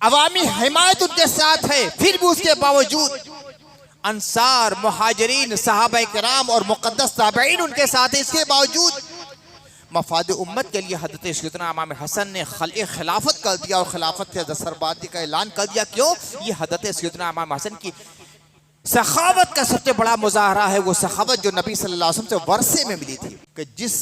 अवामी हिमायत उनके साथ है, फिर भी उसके बावजूद अंसार, मुहाजिरीन, सहाबा किराम और मुक़द्दस ताबईन उनके साथ है। इसके बावजूद मफाद उम्मत के लिए हज़रत सैयदना इमाम हसन ने खिलाफत कर दिया और खिलाफत से दस्तरबंदी का ऐलान कर दिया। क्यों? ये हज़रत सैयदना इमाम हसन की सखावत का सबसे बड़ा मुजाहरा है, वो सखावत जो नबी सल्लल्लाहु अलैहि वसल्लम से वर्षे में मिली थी कि जिस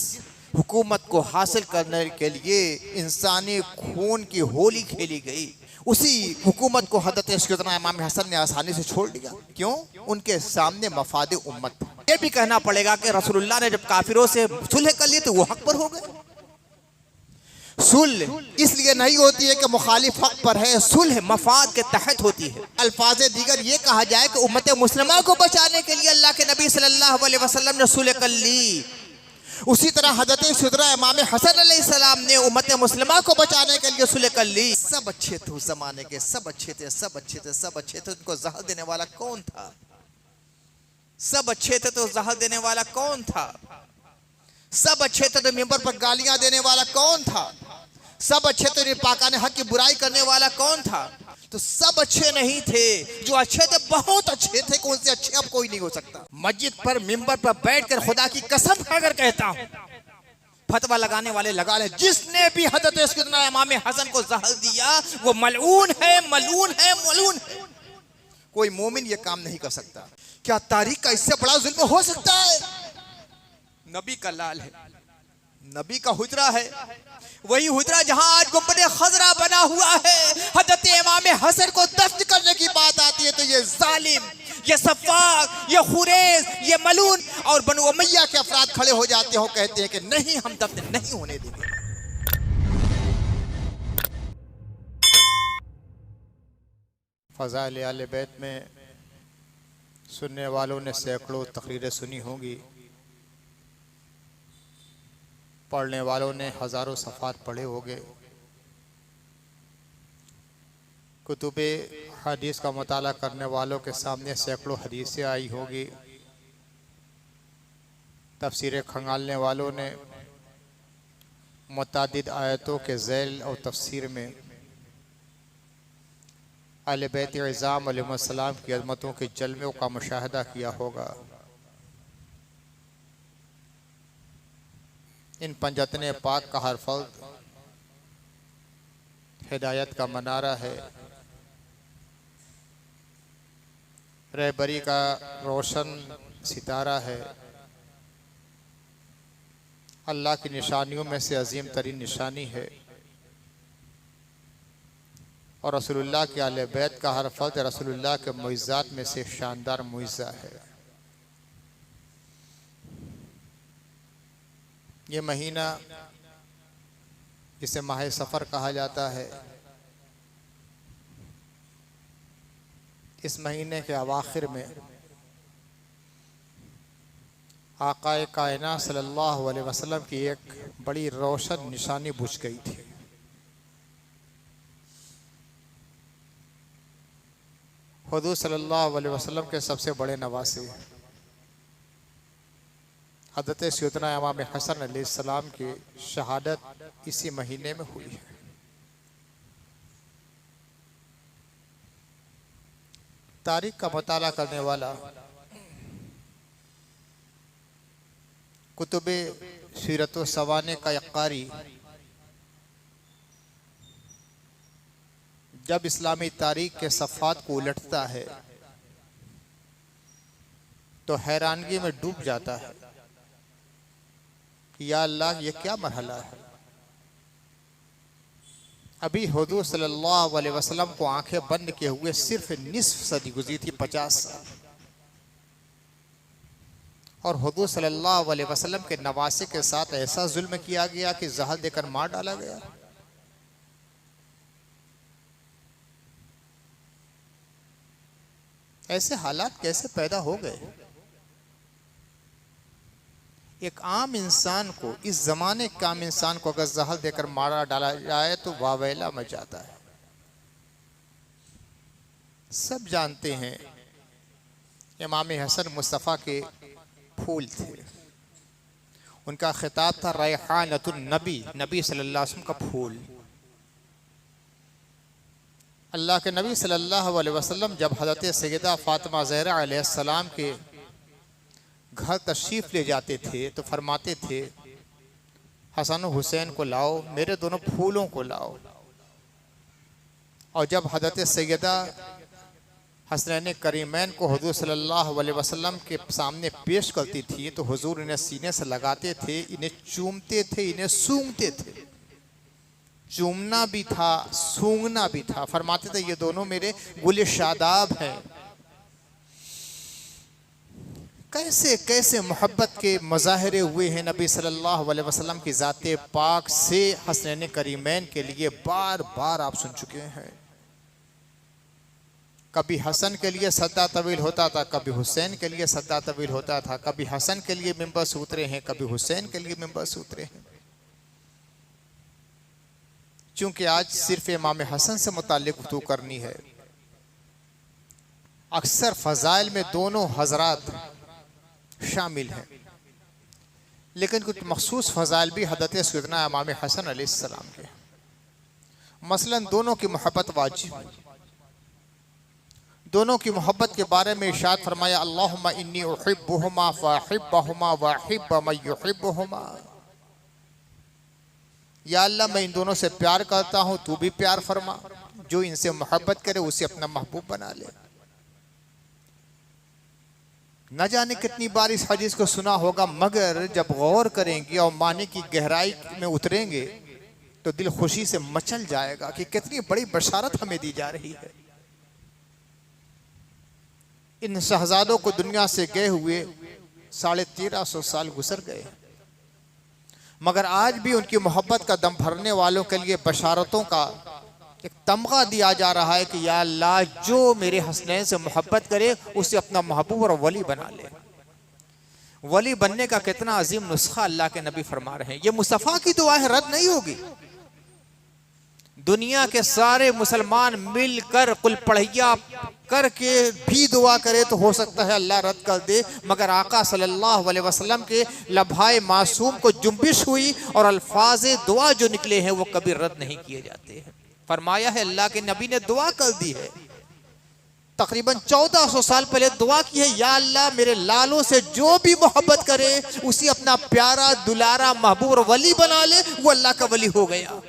हुकूमत को हासिल करने के लिए इंसानी खून की होली खेली गई, उसी हुकूमत को हज़रत सैयदना इमाम हसन ने आसानी से छोड़ दिया। क्यों? उनके सामने मफाद उम्मत था। ये भी कहना पड़ेगा कि रसूलुल्लाह ने जब काफिरों से सुलह कर ली तो वो हक पर हो गए। सुलह इसलिए नहीं होती है कि मुखालिफ हक पर है, सुलह मफाद के तहत होती है। अल्फाज दीगर ये कहा जाए कि उम्मत मुस्लिमा को बचाने के लिए अल्लाह के नबी सल्लल्लाहु अलैहि वसल्लम ने सुलह कर ली, उसी तरह हज़रत सैयदना इमाम हसन अलैहिस्सलाम ने उम्मत मुस्लिमा को बचाने के लिए सुलह कर ली। सब अच्छे थे उस जमाने के, सब अच्छे थे, सब अच्छे थे, सब अच्छे थे। उनको जहर देने वाला कौन था? सब अच्छे थे तो जहर देने वाला कौन था? सब अच्छे थे तो मिंबर पर गालियां देने वाला कौन था? सब अच्छे थे पाकाने हक की बुराई करने वाला कौन था? तो सब अच्छे नहीं थे, जो अच्छे थे बहुत अच्छे थे, कौन से अच्छे अब कोई नहीं हो सकता। मस्जिद पर मिंबर पर बैठकर खुदा की कसम खाकर कहता हूं, फतवा लगाने वाले लगा ले, जिसने भी हज़रत सैयदना इमाम हसन को जहर दिया वो मलऊन है, मलऊन है, मलऊन है। कोई मोमिन ये काम नहीं कर सकता। क्या तारीख का इससे बड़ा जुल्म हो सकता है? नबी का लाल है, नबी का हुजरा है, वही हुजरा जहां आज गुंबद खजरा बना हुआ है। हज़रत इमाम हसन को दफ्न करने की बात आती है तो ये जालिम, ये सफ़ाक, ये खुरेज, ये मलून और बनु उमैया के अफराद खड़े हो जाते हो, कहते हैं कि नहीं, हम दफ्न नहीं होने देंगे। फ़ज़ाइल आले बैत में सुनने वालों ने सैकड़ों तकरीरें सुनी होंगी, पढ़ने वालों ने हज़ारों सफ़ात पढ़े होंगे, कुतुबे हदीस का मुताला करने वालों के सामने सैकड़ों हदीसें आई होगी। तफसीरें खंगालने वालों ने मुतादिद आयतों के ज़ैल और तफसीर में अहले बैत इज़ाम अलैहिस्सलाम की अज़मतों के जलवों का मुशाहदा किया होगा। इन पंजतने पाक का हर फर्द हिदायत का मनारा है, रहबरी का रोशन सितारा है, अल्लाह की निशानियों में से अजीम तरीन निशानी है और रसूलुल्लाह के आले बैत का हर फर्द रसूलुल्लाह के मुइज़्ज़ात में से शानदार मुइज़्ज़ा है। ये महीना जिसे माह सफ़र कहा जाता है, इस महीने के अवाखिर में आक़ाए कायनात सल्लल्लाहु अलैहि वसल्लम की एक बड़ी रोशन निशानी बुझ गई थी। हुज़ूर सल्लल्लाहु अलैहि वसल्लम के सबसे बड़े नवासे हज़रत सैयदना इमाम हसन अलैहिस्सलाम की शहादत इसी महीने में हुई है। तारीख का मुताला करने वाला कुतुबे सीरत व सवाने का एक कारी जब इस्लामी तारीख के सफ़ात को उलटता है तो हैरानगी में डूब जाता है, या अल्लाह ये क्या मरहला है। अभी हुज़ूर सल्लल्लाहु अलैहि वसल्लम को आंखें बंद किए हुए सिर्फ निस्फ सदी गुजरी थी, 50 साल, और हुज़ूर सल्लल्लाहु अलैहि वसल्लम के नवासे के साथ ऐसा जुल्म किया गया कि जहर देकर मार डाला गया। ऐसे हालात कैसे पैदा हो गए? एक आम इंसान को, इस जमाने के आम इंसान को अगर जहर देकर मारा डाला जाए तो वावेला मच जाता है। सब जानते हैं इमाम हसन मुस्तफ़ा के फूल थे, उनका खिताब था रैहानतुन नबी, नबी सल्लल्लाहु अलैहि वसल्लम का फूल। अल्लाह के नबी सल्लल्लाहु अलैहि वसल्लम जब हज़रत सैयदा फ़ातिमा ज़हरा अलैहिस्सलाम के घर तशरीफ़ ले जाते थे तो फरमाते थे, हसन और हुसैन को लाओ, मेरे दोनों फूलों को लाओ। और जब हज़रत सैयदा हसनैन करीमैन को हुज़ूर सल्लल्लाहु अलैहि वसल्लम के सामने पेश करती थी तो हुज़ूर इन्हें सीने से लगाते थे, इन्हें चूमते थे, इन्हें सूंघते थे। चूमना भी था, सूंघना भी था। फरमाते थे ये दोनों मेरे गुल शादाब हैं। कैसे कैसे मोहब्बत के मज़ाहिरे हुए हैं नबी सल्लल्लाहु अलैहि वसल्लम की ज़ाते पाक से हसनैन करीमैन के लिए बार बार आप सुन चुके हैं। कभी हसन के लिए सद्दा तवील होता था, कभी हुसैन के लिए सद्दा तवील होता था, कभी हसन के लिए मिंबर से उतरे हैं, कभी हुसैन के लिए मिंबर से उतरे हैं। चूंकि आज सिर्फ इमाम हसन से मुताल्लिक गुफ्तगू करनी है, अक्सर फ़ज़ाइल में दोनों हजरात शामिल हैं, लेकिन कुछ मखसूस फ़ज़ाइल भी हज़रत सैयदना इमाम हसन अलैहिस्सलाम के। मसलन दोनों की मोहब्बत वाजिब, दोनों की मोहब्बत के बारे में इरशाद फरमाया, अल्लाहुम्मा इन्नी उहिब्बुहुमा फ़अहिब्बहुमा वअहिब्ब मन युहिब्बुहुमा। या अल्लाह मैं इन दोनों से प्यार करता हूँ, तू भी प्यार फरमा। जो इनसे मोहब्बत करे उसे अपना महबूब बना ले। न जाने कितनी बार इस हदीस को सुना होगा, मगर जब गौर करेंगे और माने की गहराई में उतरेंगे तो दिल खुशी से मचल जाएगा कि कितनी बड़ी बशारत हमें दी जा रही है। इन शहजादों को दुनिया से गए हुए 1350 साल गुजर गए, मगर आज भी उनकी मोहब्बत का दम भरने वालों के लिए बशारतों का एक तमगा दिया जा रहा है कि या अल्लाह जो मेरे हसनैन से मोहब्बत करे उसे अपना महबूब और वली बना ले। वली बनने का कितना अजीम नुस्खा अल्लाह के नबी फरमा रहे हैं। ये मुस्तफ़ा की दुआ है, रद्द नहीं होगी। दुनिया के सारे मुसलमान मिलकर कुल पढ़िया करके भी दुआ करे तो हो सकता है अल्लाह रद्द कर दे, मगर आका सल्लल्लाहु अलैहि वसल्लम के लम्हाए मासूम को जुम्बिश हुई और अल्फाज़े दुआ जो निकले हैं वो कभी रद्द नहीं किए जाते हैं। फरमाया है अल्लाह के नबी ने दुआ कर दी है, तकरीबन 1400 साल पहले दुआ की है, या अल्लाह मेरे लालों से जो भी मोहब्बत करे उसी अपना प्यारा दुलारा महबूब और वली बना ले, वो अल्लाह का वली हो गया।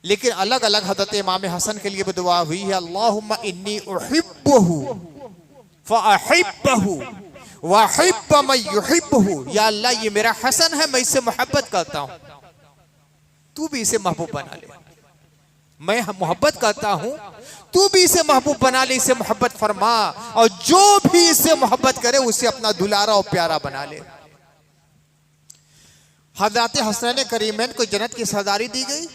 लेकिन अलग अलग हज़रत इमाम हसन के लिए भी दुआ हुई है, अल्लाहुम्मा इन्नी उहिब्बुहु फ़अहिब्बहु वअहिब्ब मन युहिब्बुहु। या अल्लाह ये मेरा हसन है, मैं इससे मोहब्बत करता हूँ, तू भी इसे महबूब बना ले। मैं मोहब्बत करता हूँ, तू भी इसे महबूब बना ले, इसे मोहब्बत फरमा, और जो भी इसे मोहब्बत करे उसे अपना दुलारा और प्यारा बना ले। हज़रत हसनैन करीमैन को जन्नत की सरदारी दी गई।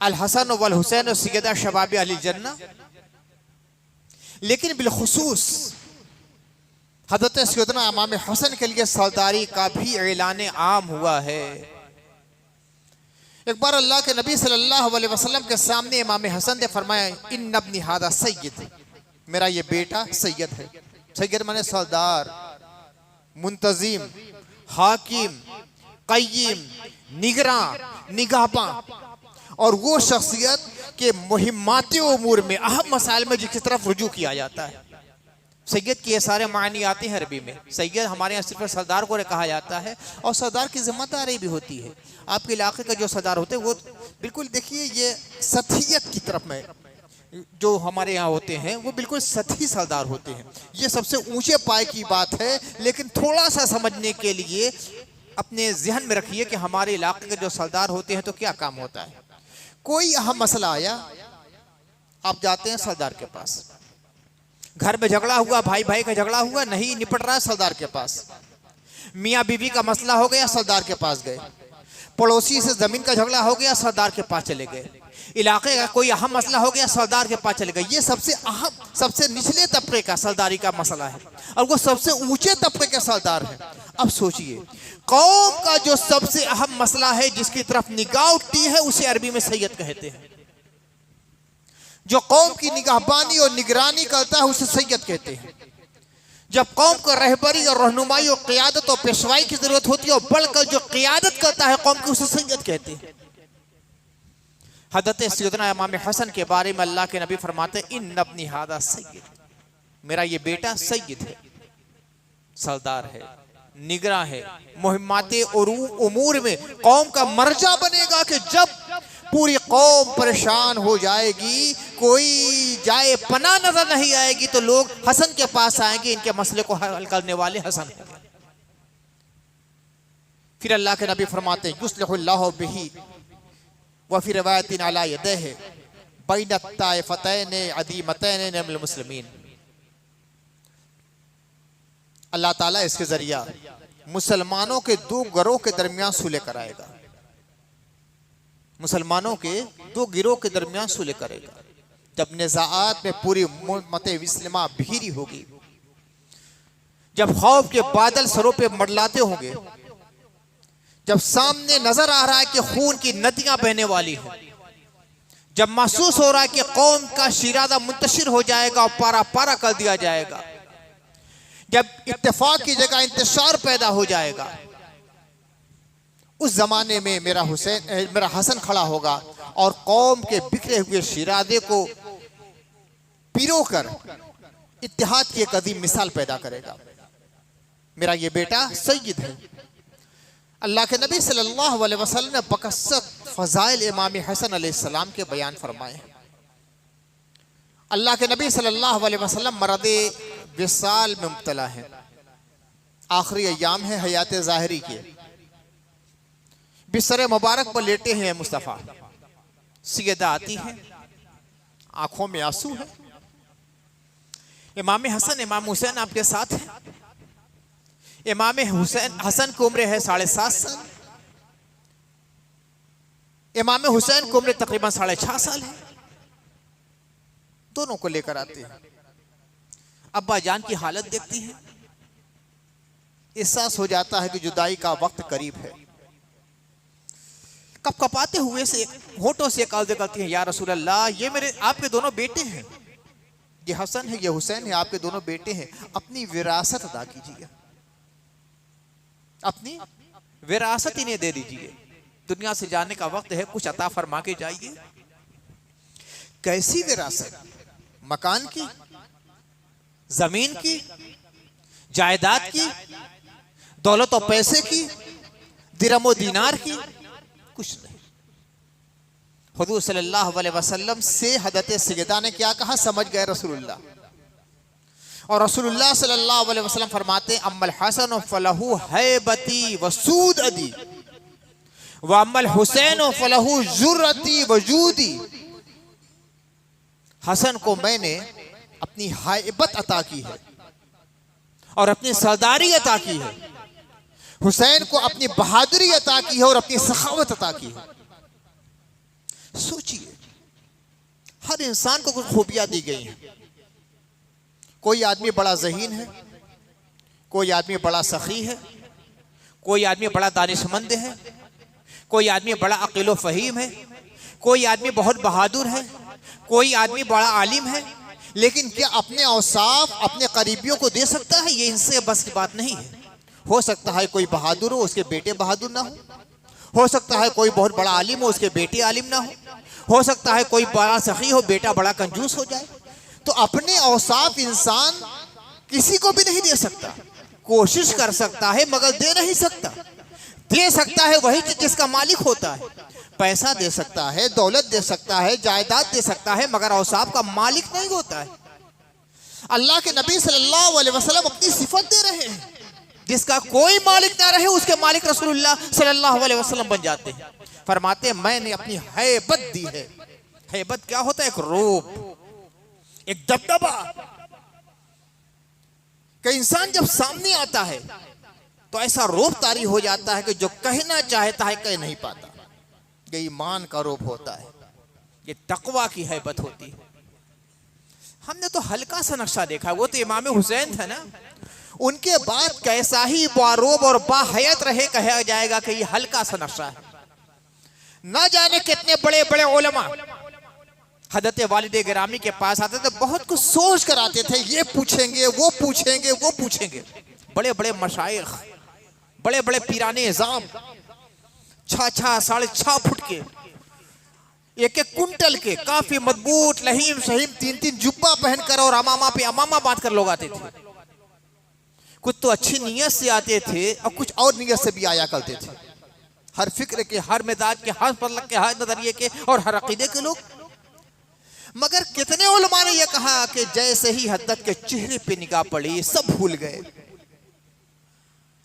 अल हसन वल हुसैन और सैयदा शबाब अहल जन्नह। लेकिन बिलखुसूस हज़रत सैयदना इमाम हसन के लिए सरदारी का भी ऐलान आम हुआ है। एक बार अल्लाह के नबी सल्लल्लाहु अलैहि वसल्लम के सामने इमाम हसन ने फरमाया, इन्न इब्नी हादा सय्यद, मेरा ये बेटा सैयद है। सैयद माने सरदार, मुंतजिम, हाकिम, कय्यिम, निगरां, निगाहबान, और वो शख्सियत के मुहिम्माती उमूर में, अहम मसाइल में जिसकी तरफ रुजू किया जाता है। सैयद के ये सारे मानी आते हैं अरबी में। सैयद हमारे यहाँ सिर्फ सरदार को कहा जाता है, और सरदार की जिम्मेदारी भी होती है। आपके इलाके का जो सरदार होते हैं वो बिल्कुल, देखिए ये सतहियत की तरफ में जो हमारे यहाँ होते हैं वो बिल्कुल सतही सरदार होते हैं। ये सबसे ऊंचे पाए की बात है, लेकिन थोड़ा सा समझने के लिए अपने जहन में रखिए कि हमारे इलाके के जो सरदार होते हैं तो क्या काम होता है। कोई अहम मसला आया, आप जाते हैं सरदार के पास। घर में झगड़ा हुआ, भाई भाई का झगड़ा हुआ, नहीं निपट रहा, सरदार के पास। मियाँ बीवी का मसला हो गया, सरदार के पास गए। पड़ोसी से जमीन का झगड़ा हो गया, सरदार के पास चले गए। इलाके का कोई अहम मसला हो गया, सरदार के पास चले गए। ये सबसे अहम, सबसे निचले तबके का सरदारी का मसला है, और वो सबसे ऊंचे तबके के सरदार है। अब सोचिए, कौम का जो सबसे अहम मसला है, जिसकी तरफ निगाह उठती है, उसे अरबी में सैयद कहते हैं। जो कौम की निगाहबानी और निगरानी करता है उसे सैयद कहते हैं। जब कौम को रहबरी और रहनुमाई और क़ियादत और पेशवाई की जरूरत होती है, और बढ़कर जो क़ियादत करता है कौम की, उसे सैयद कहते हैं। हज़रत सैयदना इमाम हसन के बारे में अल्लाह के नबी फरमाते इन इब्नी हादा सय्यद, मेरा ये बेटा सय्यद है, सरदार है, निगरां है, मुहिम्माते और उमूर में कौम का मर्जा बनेगा कि जब पूरी कौम परेशान हो जाएगी, कोई जाए पना नजर नहीं आएगी, तो लोग हसन के पास आएंगे, इनके मसले को हल करने वाले हसन होंगे। फिर अल्लाह के नबी फरमाते हैं युस्लिहुल्लाहु बिही व फी रिवायतिन अला यदैहि बैन ताइफतैन अदीमतैन मिनल मुस्लिमीन, अल्लाह ताला इसके जरिया मुसलमानों के दो गिरोह के दरमियान सुलह कराएगा, मुसलमानों के दो गिरोह के दरमियान सुलह करेगा। जब निज़ाआत में पूरी उम्मत मुस्लिमा भीरी होगी, जब खौफ के बादल सरों पे मंडलाते होंगे, जब सामने नजर आ रहा है कि खून की नदियां बहने वाली हैं, जब महसूस हो रहा है कि कौम का शिरादा मुंतशिर हो जाएगा और पारा पारा कर दिया जाएगा, जब इत्तेफाक की जगह इंतशार पैदा हो जाएगा, उस जमाने में मेरा हसन खड़ा होगा और कौम के बिखरे हुए शिरादे को पिरो कर इत्तेहाद की एक अजीम मिसाल पैदा करेगा। मेरा ये बेटा सय्यद है। अल्लाह के नबी सल्लल्लाहु अलैहि वसल्लम ने बकसरत फ़ज़ाइल इमाम हसन अलैहिस्सलाम के बयान फरमाए। अल्लाह के नबी सल्लल्लाहु अलैहि वसल्लम मरदे विसाल में मुब्तला है, आखिरी अय्याम है हयात ज़ाहिरी के, बिस्तर मुबारक पर लेटे हैं मुस्तफ़ा, सैयदा आती है, आंखों में आंसू है। इमाम हसन इमाम हुसैन आपके साथ है। इमाम हसन की उम्र है 7.5 साल, इमाम हुसैन की उम्र तकरीबन 6.5 साल है। दोनों को लेकर आते हैं। अब्बा जान की हालत देखती है, एहसास हो जाता है कि जुदाई का वक्त करीब है। कपकपाते हुए से होठों से अर्ज करती हैं, या रसूल अल्लाह, ये मेरे आपके दोनों बेटे हैं, ये हसन है, ये हुसैन है, आपके दोनों बेटे हैं, अपनी विरासत अदा कीजिए, अपनी विरासत इन्हें दे दीजिए, दुनिया से जाने का वक्त है, कुछ अता फरमा के जाइए। कैसी विरासत? मकान की, जमीन की, जायदाद की, दौलत और पैसे की, दिरहम और दीनार की? कुछ नहीं। हुजूर सल्लल्लाहु अलैहि वसल्लम से हज़रत सैयदा ने क्या कहा, समझ गए रसूलुल्लाह। और रसूलुल्लाह सल्लल्लाहु अलैहि वसल्लम फरमाते अम्मल हसन फलहु हैबती व सूददी व अम्मल हुसैन फलहु जुर्रती वजूदी। हसन को मैंने अपनी हैबत अता की है और अपनी सरदारी अता की है, हुसैन को अपनी बहादुरी अता की है और अपनी सखावत अता की है। सोचिए, हर इंसान को कुछ खूबियां दी गई हैं। कोई आदमी बड़ा ज़हीन है, कोई आदमी बड़ा सखी है, कोई आदमी बड़ा दानिशमंद है, कोई आदमी बड़ा अकील फ़हीम है, कोई आदमी बहुत बहादुर है, कोई आदमी बड़ा आलिम है। लेकिन क्या अपने औसाफ अपने करीबियों को दे सकता है? ये इनसे बस की बात नहीं है। हो सकता है कोई बहादुर हो, उसके बेटे बहादुर ना हो सकता है कोई बहुत बड़ा आलिम हो, उसके बेटे आलिम ना हो सकता है कोई बड़ा सखी हो, बेटा बड़ा कंजूस हो जाए। तो अपने औसाफ इंसान किसी को भी नहीं दे सकता। कोशिश कर सकता है मगर दे नहीं सकता। दे सकता है वही जिसका मालिक होता है। पैसा दे सकता है, दौलत दे सकता है, जायदाद दे सकता है, मगर औसाफ का मालिक नहीं होता है। अल्लाह के नबी सल्लल्लाहु अलैहि वसल्लम अपनी सिफत दे रहे हैं, जिसका कोई मालिक ना रहे उसके मालिक रसूलुल्लाह सल्लल्लाहु अलैहि वसल्लम बन जाते हैं। फरमाते हैं मैंने अपनी हैबत दी है। हैबत क्या होता है? एक रूप, एक दबदबा। कि इंसान जब सामने आता है तो ऐसा रूप तारी हो जाता है कि जो कहना चाहता है कह नहीं पाता। ये ईमान का रूप होता है, ये तकवा की हैबत होती है। हमने तो हल्का सा नक्शा देखा, वो तो इमाम हुसैन था ना। उनके बाद कैसा ही बारोब और बाहयत रहे कहा जाएगा कि ये हल्का सा नक्शा है। ना जाने कितने बड़े बड़े उलमा हज़रत वालिद गिरामी के पास आते थे, बहुत कुछ सोच कर आते थे। ये पूछेंगे, वो पूछेंगे, वो पूछेंगे। बड़े बड़े मशाइख, बड़े बड़े पीराने इज़ाम, 6-6 साढ़े 6 फुट के एक एक कुंटल के काफी मजबूत लहीम शहीम 3-3 जुब्बा पहनकर और अमामा पे अमामा बांध कर लोग आते थे। कुछ तो अच्छी नीयत से आते थे और कुछ और नीयत से भी आया करते थे, हर फिक्र के, हर मिजाज के, हर फलक के, हर नजरिए के और हर अकीदे के लोग। मगर कितने उलमा ने यह कहा कि जैसे ही हद्दत के चेहरे पे निगाह पड़ी सब भूल गए।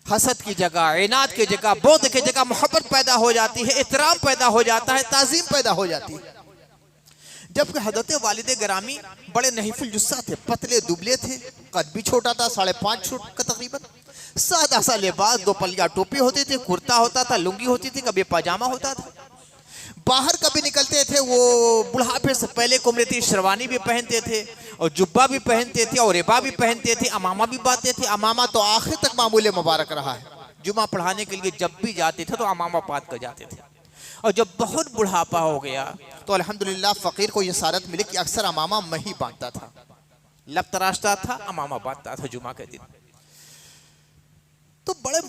हसद की जगह, इनाद की जगह, बोध की जगह मोहब्बत पैदा हो जाती है, एहतराम पैदा हो जाता है, ताजीम पैदा हो जाती है। जबकि हजरत वालिद गिरामी बड़े नहीफुल जुस्सा थे, पतले दुबले थे, कद भी छोटा था, 5.5 फुट का तकरीबन, सादा सा लिबास, 2 पलिया टोपी होती थी, कुर्ता होता था, लुंगी होती थी, कभी पाजामा होता था। बाहर कभी निकलते थे वो बुढ़ापे से पहले कुमरती शेरवानी भी पहनते थे और जुब्बा भी पहनते थे और रेबा भी पहनते थे, अमामा भी बांधते थे। अमामा तो आखिर तक मामूल मुबारक रहा है। जुमा पढ़ाने के लिए जब भी जाते थे तो अमामा बांध कर जाते थे। और जब बहुत बुढ़ापा हो गया तो अल्हम्दुलिल्लाह फ़कीर को ये सारत मिली कि अक्सर अमामा मैं ही बांधता था, लब तराशता था, अमामा बांधता था जुमा के दिन। तो बड़े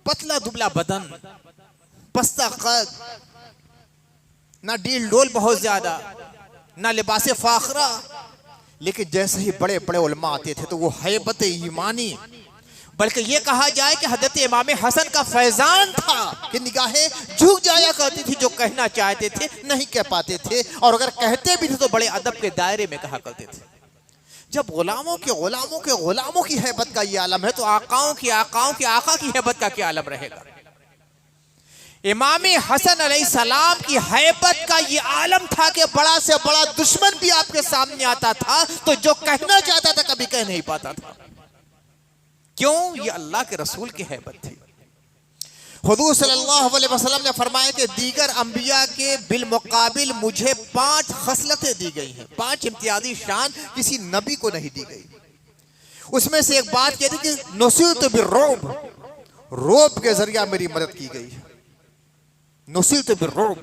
पतला दुबला बदन, पस्ता कद, ना डील डोल बहुत ज्यादा, ना लिबास फाखरा, लेकिन जैसे ही बड़े बड़े उलमा आते थे तो वो हैबत ईमानी, बल्कि ये कहा जाए कि हजरत इमाम हसन का फैजान था कि निगाहें झुक जाया करती थी। जो कहना चाहते थे नहीं कह पाते थे, और अगर कहते भी थे तो बड़े अदब के दायरे में कहा करते थे। जब गुलामों के गुलामों की हैबत का ये आलम है तो आकाओं के आका की हैबत का क्या आलम रहेगा। इमाम हसन अलैहिस्सलाम की हैबत का ये आलम था कि बड़ा से बड़ा दुश्मन भी आपके सामने आता था तो जो कहना चाहता था कभी कह नहीं पाता था। क्यों? ये अल्लाह के रसूल की हैबत थी। हुजूर सल्लल्लाहु अलैहि वसल्लम ने फरमाया कि दीगर अंबिया के बिलमुकाबिल मुझे 5 खसलतें दी गई हैं, 5 इम्तियाजी शान किसी नबी को नहीं दी गई। उसमें से एक बात कहती कि नुसिरतु बिर्रुब, रोब के जरिया मेरी मदद की गई है। नुसिरतु बिर्रुब,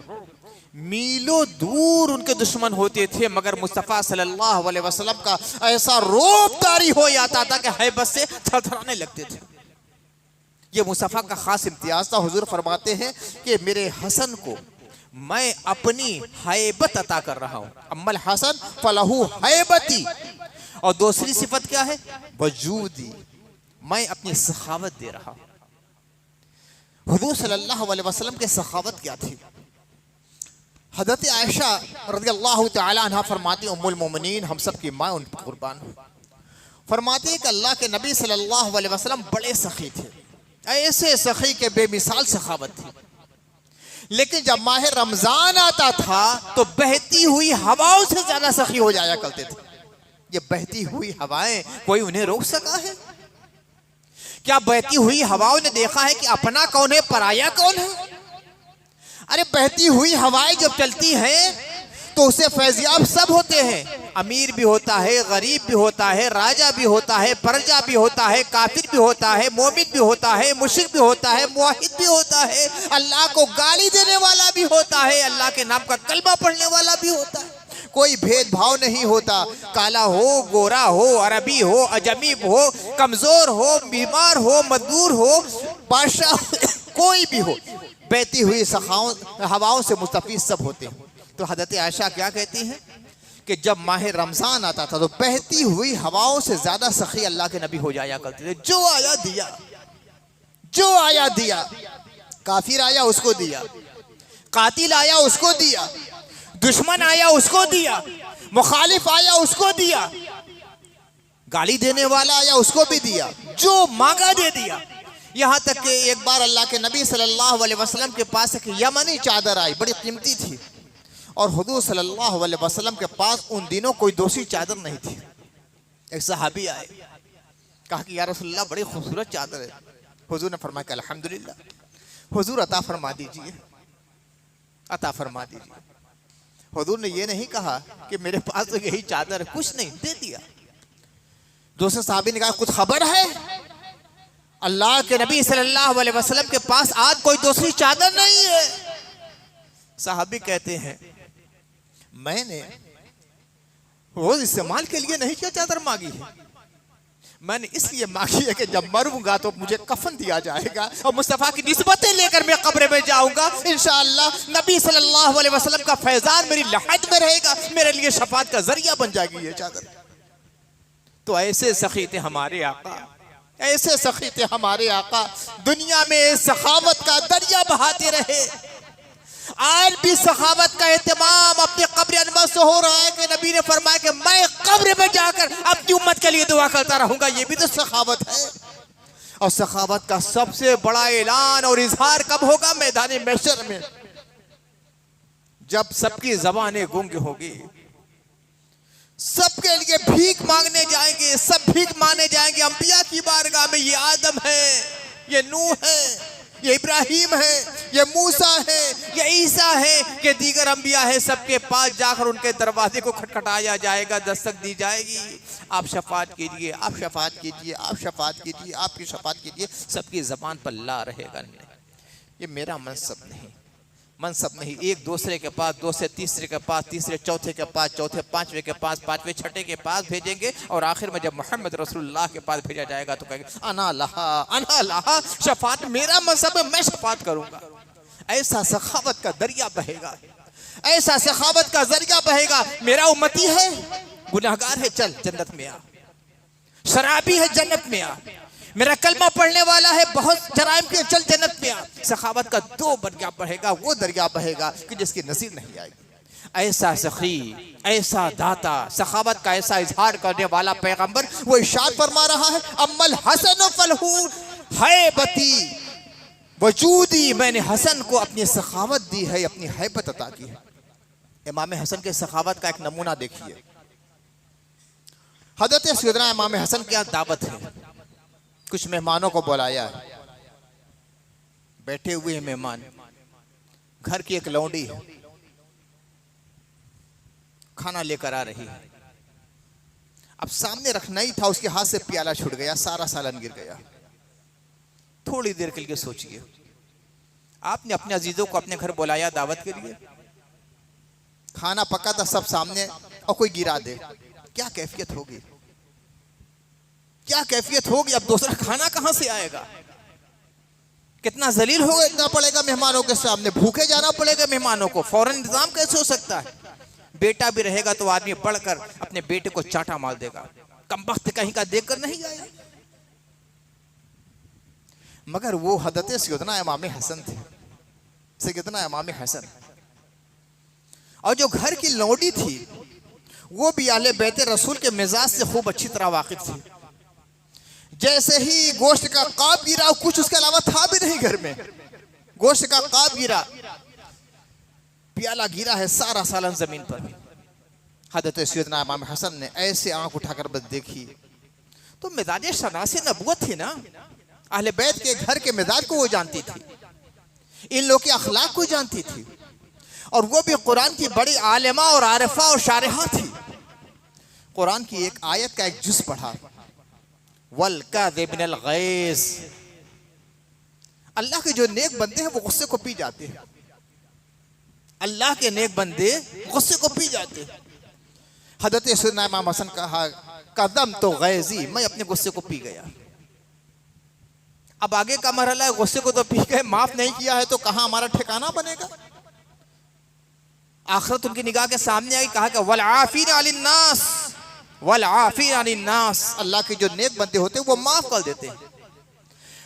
मीलों दूर उनके दुश्मन होते थे मगर मुस्तफ़ा सल्लल्लाहु अलैहि वसल्लम का ऐसा रोब तारी हो जाता था कि हैबत से थरथराने लगते थे। ये मुस्तफ़ा का खास इम्तियाज था। हुजूर फरमाते हैं कि मेरे हसन को मैं अपनी हैबत अता कर रहा हूँ। अम्मल हसन फलहू हैबती, और दूसरी सिफत क्या है? वजूदी, मैं अपनी सखावत दे रहा हूँ। हुजूर सल्लल्लाहु अलैहि वसल्लम के सखावत क्या थी? हज़रत आयशा रज़ियल्लाहु तआला अन्हा फरमाती, उम्मुल मोमिनीन, हम सब की माँ उन पर कुर्बान हो, फरमाती है कि अल्लाह के नबी सल्लल्लाहु अलैहि वसल्लम बड़े सखी थे, ऐसे सखी के बेमिसाल सखावत थी। लेकिन जब माह रमजान आता था तो बहती हुई हवाओं से ज्यादा सखी हो जाया करते थे। ये बहती हुई हवाएं कोई उन्हें रोक सका है? क्या बहती हुई हवाओं ने देखा है कि अपना कौन है, पराया कौन है? अरे बहती हुई हवाएं जब चलती हैं तो उससे फैजियाब सब होते हैं। अमीर भी होता है, गरीब भी होता है, राजा भी होता है, प्रजा भी होता है, काफिर भी होता है, मोमिन भी होता है, मुशरिक भी होता है, मुवाहिद भी होता है, अल्लाह को गाली देने वाला भी होता है, अल्लाह के नाम का कलमा पढ़ने वाला भी होता है। कोई भेदभाव नहीं होता, काला हो, गोरा हो, अरबी हो, अजमी हो, कमजोर हो, बीमार हो, मजदूर हो, बादशाह, कोई भी हो, बहती हुई हवाओं से मुस्तफीद सब होते हैं। तो हज़रत आयशा क्या कहती हैं कि जब माह रमजान आता था तो बहती हुई हवाओं से ज्यादा सखी अल्लाह के नबी हो जाया करते थे। जो आया दिया, जो आया दिया, काफिर आया उसको दिया, कातिल आया उसको दिया, दुश्मन आया उसको दिया, मुखालिफ आया उसको दिया, गाली देने वाला आया उसको भी दिया, जो मांगा दे दिया। यहाँ तक कि एक बार अल्लाह के नबी सल्लल्लाहु अलैहि वसल्लम के पास एक यमनी चादर आई, बड़ी कीमती थी, और हुजूर सल्लल्लाहु अलैहि वसल्लम के पास उन दिनों कोई दूसरी चादर नहीं थी। एक सहाबी आए, कहा कि या रसूलल्लाह बड़ी खूबसूरत चादर है। हुजूर ने फरमाया कि अल्हम्दुलिल्लाह, हुजूर अता फरमा दीजिए, अता फरमा दीजिए। हुजूर ने ये नहीं कहा कि मेरे पास तो यही चादर है, कुछ नहीं, दे दिया। दूसरे सहाबी ने कहा कुछ खबर है? अल्लाह के नबी सल्लल्लाहु अलैहि वसल्लम के पास आज कोई दूसरी चादर नहीं है। साहबी कहते हैं मैंने रोज इस्तेमाल के लिए नहीं क्या चादर मांगी है, मैंने इसलिए मांगी है कि जब मरूंगा तो मुझे कफन दिया जाएगा और मुस्तफ़ा की निस्बतें लेकर मैं कब्र में जाऊंगा। इंशाअल्लाह नबी सल्लल्लाहु अलैहि वसल्लम का फैजान मेरी लहद में रहेगा, मेरे लिए शफाअत का जरिया बन जाएगी ये चादर। तो ऐसे सखी थे हमारे आका, ऐसे सखी थे हमारे आका, दुनिया में सखावत का दरिया बहाते रहे। आज भी सखावत का एहतमाम अपने कब्र अनवर से हो रहा है कि नबी ने फरमाया कि मैं कब्र में जाकर अपनी उम्मत के लिए दुआ करता रहूंगा। ये भी तो सखावत है। और सखावत का सबसे बड़ा ऐलान और इजहार कब होगा? मैदान महशर में, जब सबकी जबानें गूंग होगी, सबके लिए भीख मांगने जाएंगे, सब भीख मांगने जाएंगे अंबिया की बारगाह में। ये आदम है, ये नूह है, ये इब्राहिम है, ये मूसा है, ये ईसा है, ये दीगर अंबिया है। सबके पास जाकर उनके दरवाजे को खटखटाया जाएगा, दस्तक दी जाएगी, आप शफाअत कीजिए, आप शफाअत कीजिए, आप शफाअत कीजिए, आपकी शफाअत कीजिए। सबकी जबान पर ला रहेगा नहीं। ये मेरा मनसब नहीं, मनसब नहीं। एक दूसरे के पास, दूसरे तीसरे के पास, तीसरे चौथे के पास, चौथे पांचवे के पास, पांचवे छठे के पास भेजेंगे और आखिर में जब मोहम्मद रसूलुल्लाह के पास भेजा जाएगा तो कहेंगे अना लहा, शफाअत मेरा मजहब है, मैं शफाअत करूंगा। ऐसा सखावत का दरिया बहेगा, ऐसा सखावत का जरिया बहेगा। मेरा उम्मती है, गुनाहगार है, चल जन्नत में आ। शराबी है, जन्नत में आ। मेरा कलमा पढ़ने वाला है, बहुत जराइम किए, चल जन्नत में आ। सखावत का दो दरिया बहेगा, वो दरिया बहेगा कि जिसकी नसीब नहीं आएगी। ऐसा सखी, ऐसा दाता, सखावत का ऐसा इजहार करने वाला पैगंबर वो इरशाद फरमा रहा है, अम्मल हसन फलहू हैबती वजूदी, मैंने हसन को अपनी सखावत दी है, अपनी हैबत अता की है। इमाम हसन के सखावत का एक नमूना देखिए। हजरत सैयदना इमाम हसन की दावत है, कुछ मेहमानों को बुलाया है, बैठे हुए हैं मेहमान। घर की एक लौंडी है, खाना लेकर आ रही है। अब सामने रखना ही था, उसके हाथ से प्याला छूट गया, सारा सालन गिर गया। थोड़ी देर के लिए सोचिए, आपने अपने अजीजों को अपने घर बुलाया दावत के लिए, खाना पका था सब सामने और कोई गिरा दे, क्या कैफियत होगी? क्या कैफियत होगी? अब दूसरा खाना कहां से आएगा? कितना जलील होना पड़ेगा मेहमानों के सामने, भूखे जाना पड़ेगा मेहमानों को। फौरन इंतजाम कैसे हो सकता है? बेटा भी रहेगा तो आदमी बढ़कर अपने बेटे को चाटा मार देगा, कमबख्त कहीं का देखकर नहीं आया। मगर वो हदरत सैयदना इमाम हसन थे, सैयदना इमाम हसन। और जो घर की लौंडी थी वो भी आले बैत रसूल के मिजाज से खूब अच्छी तरह वाकिफ थी। जैसे ही गोश्त का काब गिरा, कुछ उसके अलावा था भी नहीं घर में, गोश्त का काब गिरा, प्याला गिरा है, सारा सालन जमीन पर। हजरत सैयदना इमाम हसन ने ऐसे आंख उठाकर बस देखी तो मिजाज शनासे नबूवत थी ना, अहले बैत के घर के मिजाज को वो जानती थी, इन लोग के अखलाक को जानती थी, और वो भी कुरान की बड़ी आलिमा और आरिफा और शारिहा थी। कुरान की एक आयत का एक जुज़ पढ़ा, वल काज़िमिनल गैज़, अल्लाह के जो नेक बंदे हैं वो गुस्से को पी जाते हैं। अल्लाह के नेक बंदे गुस्से को पी जाते हैं। हजरत सैयदना इमाम हसन कहा, कदम तो गैज़ी, मैं अपने गुस्से को पी गया। अब आगे का मरहला है, गुस्से को तो पी गए, माफ नहीं किया है तो कहां हमारा ठिकाना बनेगा? आखिरत उनकी निगाह के सामने आई, कहा कि वल आफीन अनिन नास, वल आफीन अनिन नास, अल्लाह के जो नेक बंदे होते हैं वो माफ कर देते हैं।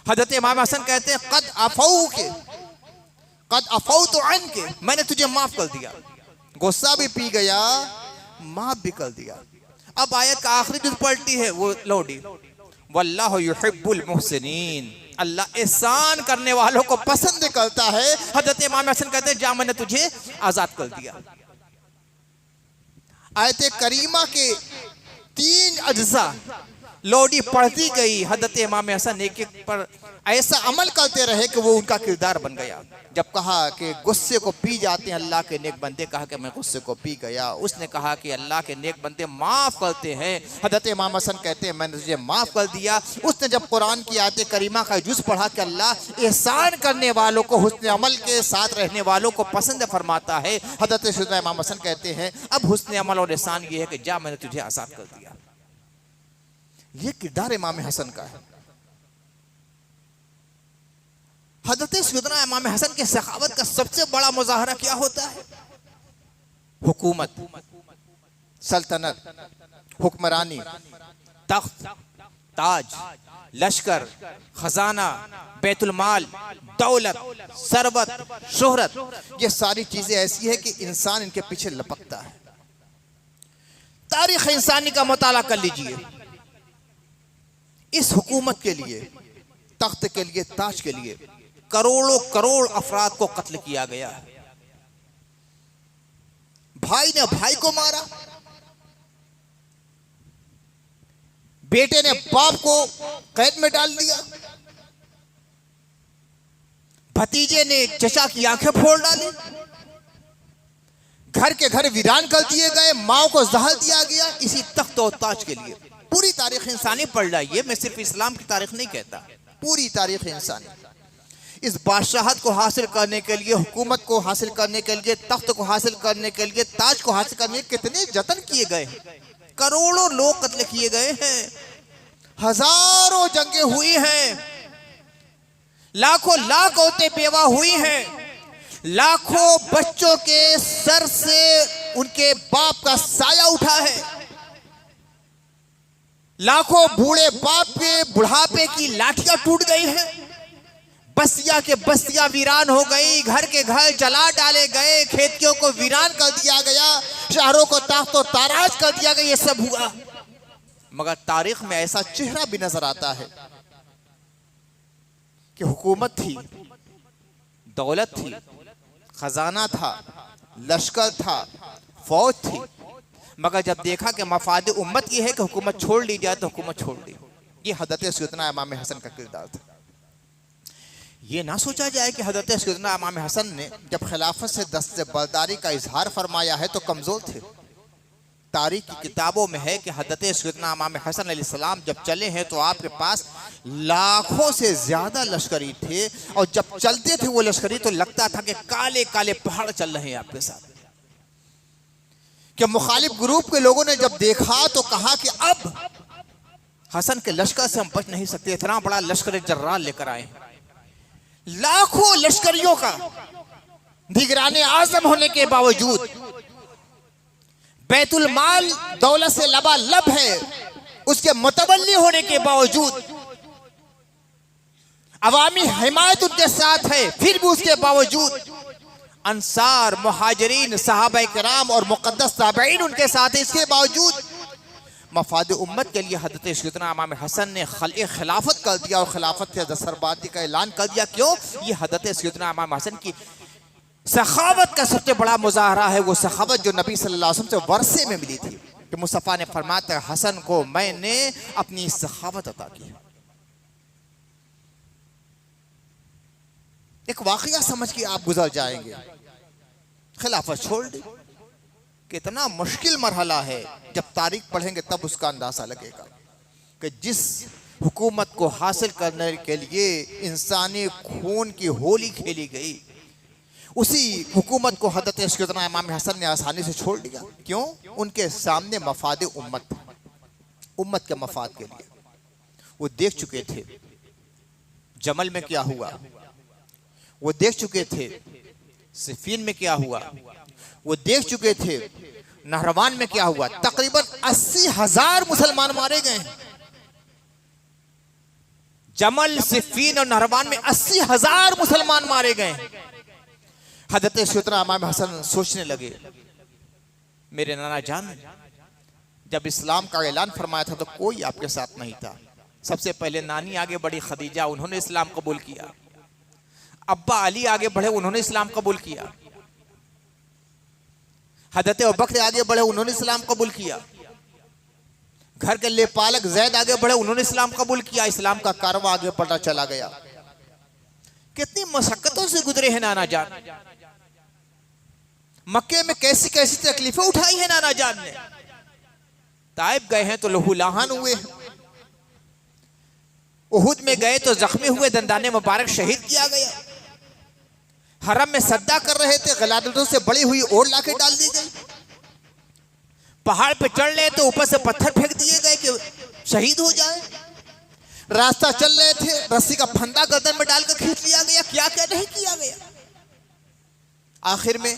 हजरत इमाम हसन कहते हैं, कद अफऊ के, कद अफऊ तो अन के, मैंने तुझे माफ कर दिया, गुस्सा भी पी गया, माफ भी कर दिया। अब आयत का आखिरी जुज़ पलटी है, वो लौटी, वल्लाहु युहिब्बुल मुहसिनीन, अल्लाह एहसान करने वालों को पसंद करता है। हजरत इमाम हसन कहते हैं, जा मैंने तुझे आजाद कर दिया। आयत करीमा के 3 अज्जा लोडी पढ़ती गई, हजरत इमाम हसन एक एक पर ऐसा अमल करते रहे कि वो उनका किरदार बन गया। जब कहा कि गुस्से को पी जाते हैं अल्लाह के नेक बंदे, कहा कि मैं गुस्से को पी गया। उसने कहा कि अल्लाह के नेक बंदे माफ़ करते हैं। हजरत इमाम हसन कहते हैं, मैंने तुझे माफ़ कर दिया। उसने जब कुरान की आयत करीमा का जुज़ पढ़ा कि अल्लाह एहसान करने वालों को, हुस्न अमल के साथ रहने वालों को पसंद फरमाता है, हजरत सैयदना इमाम हसन कहते हैं, अब हुस्न अमल और एहसान ये है कि जा मैंने तुझे आज़ाद कर दिया। ये किरदार इमाम हसन का है। हजरत सैयदना इमाम हसन के सखावत का सबसे बड़ा मुजाहरा क्या होता है? हुकूमत, सल्तनत, हुक्मरानी, तख्त, ताज, लश्कर, खजाना, बैतुल माल, दौलत, सरबत, शोहरत, ये सारी चीजें ऐसी है कि इंसान इनके पीछे लपकता है। तारीख इंसानी का मुताला कर लीजिए। इस हुकूमत के लिए, तख्त के लिए, ताज के लिए करोड़ों करोड़ अफराद को कत्ल किया गया है। भाई ने भाई को मारा, बेटे ने बाप को कैद में डाल दिया, भतीजे ने चचा की आंखें फोड़ डाली, घर के घर वीरान कर दिए गए, माओ को जहर दिया गया। इसी तख्त और ताज के लिए। पूरी तारीख इंसानी पढ़ जाइए, मैं सिर्फ इस्लाम की तारीख नहीं कहता, पूरी तारीख इंसानी। इस बादशाहत को हासिल करने के लिए, हुकूमत को हासिल करने के लिए, तख्त को हासिल करने के लिए, ताज को हासिल करने के लिए कितने जतन किए गए हैं। करोड़ों लोग कत्ल किए गए हैं, हजारों जंगें हुई हैं, लाखों लाख औरतें बेवा हुई हैं, लाखों बच्चों के सर से उनके बाप का साया उठा है, लाखों बूढ़े बाप के बुढ़ापे की लाठियां टूट गई हैं, बस्तियां के बस्तियां वीरान हो गई, घर के घर जला डाले गए, खेतियों को वीरान कर दिया गया, शहरों को ताख्तो ताराज कर दिया गया। ये सब हुआ, मगर तारीख में ऐसा चेहरा भी नजर आता है कि हुकूमत थी, दौलत थी, खजाना था, लश्कर था, फौज थी, मगर जब देखा कि मफाद उम्मत ये है कि हुकूमत छोड़ ली जाए तो हुकूमत छोड़ दी। ये हजरत सैयदना इमाम हसन का किरदार था। ये ना सोचा जाए कि हजरत सैयदना इमाम हसन ने जब खिलाफत से दस्तबरदारी का इजहार फरमाया है तो कमजोर थे। तारीख की किताबों में है कि हजरत सैयदना इमाम हसन अलैहिस्सलाम जब चले हैं तो आपके पास लाखों से ज्यादा लश्करी थे, और जब चलते थे वो लश्करी तो लगता था कि काले काले पहाड़ चल रहे हैं आपके साथ। कि मुखालिफ ग्रुप के लोगों ने जब देखा तो कहा कि अब हसन के लश्कर से हम बच नहीं सकते, इतना बड़ा लश्कर जर्रार लेकर आए हैं। लाखों लश्करियों का निगरानी आजम होने के बावजूद, बैतुल माल दौलत से लबालब है, उसके मुतवल्ली होने के बावजूद, अवामी हिमायत उनके साथ है, फिर भी उसके बावजूद अंसार, मुहाजिरीन, सहाबा किराम और मुक़द्दस ताबईन उनके साथ है। इसके बावजूद मफाद उम्मत के लिए हजरत सैयदना इमाम हसन ने खिलाफत कर दिया और खिलाफत से दस्तबरदारी का ऐलान कर दिया। क्यों? ये हजरत सैयदना इमाम हसन की सखावत का सबसे बड़ा मुजाहरा है, वो सखावत जो नबी सल्लल्लाहु अलैहि वसल्लम से वर्षे में मिली थी कि मुस्तफ़ा ने फरमाया था, हसन को मैंने अपनी सखावत अता की। एक वाकया समझ के आप गुजर जाएंगे, खिलाफत छोड़ दी। कितना मुश्किल मरहला है, जब तारीख पढ़ेंगे तब उसका अंदाजा लगेगा कि जिस हुकूमत को हासिल करने के लिए इंसानी खून की होली खेली गई, उसी हुकूमत को हजरत सैयदना इमाम हसन ने आसानी से छोड़ दिया। क्यों? उनके सामने मफाद उम्मत, उम्मत के मफाद के लिए वो देख चुके थे जमल में क्या हुआ, वो देख चुके थे सिफीन में क्या हुआ, वो देख चुके थे नहरवान में क्या हुआ। तकरीबन 80,000 मुसलमान मारे गए। जमल, सिफीन और नहरवान में 80,000 मुसलमान मारे गए। हजरत सैयदना इमाम हसन सोचने लगे, मेरे नाना जान जब इस्लाम का ऐलान फरमाया था तो कोई आपके साथ नहीं था। सबसे पहले नानी आगे बढ़ी खदीजा, उन्होंने इस्लाम कबूल किया। अब्बा अली आगे बढ़े, उन्होंने इस्लाम कबूल किया। हजरत अबू बकर आगे बढ़े, उन्होंने इस्लाम कबूल किया। घर के लेपालक जैद आगे बढ़े, उन्होंने इस्लाम कबूल किया। इस्लाम का कारवां आगे बढ़ता चला गया। कितनी मशक्कतों से गुजरे हैं नाना जान। मक्के में कैसी कैसी तकलीफें उठाई है नाना जान ने। ताइब गए हैं तो लहूलुहान हुए हैं, उहुद में गए तो जख्मी हुए, दंदाने मुबारक शहीद किया गया। हरम में सद्दा कर रहे थे, गलादतों से बड़ी हुई ओढ़ लाके डाल दी गई। पहाड़ पे चढ़ रहे तो ऊपर से पत्थर फेंक दिए गए कि शहीद हो जाए। रास्ता चल रहे थे, रस्सी का फंदा गर्दन में डालकर खींच लिया गया, क्या क्या नहीं किया गया। आखिर में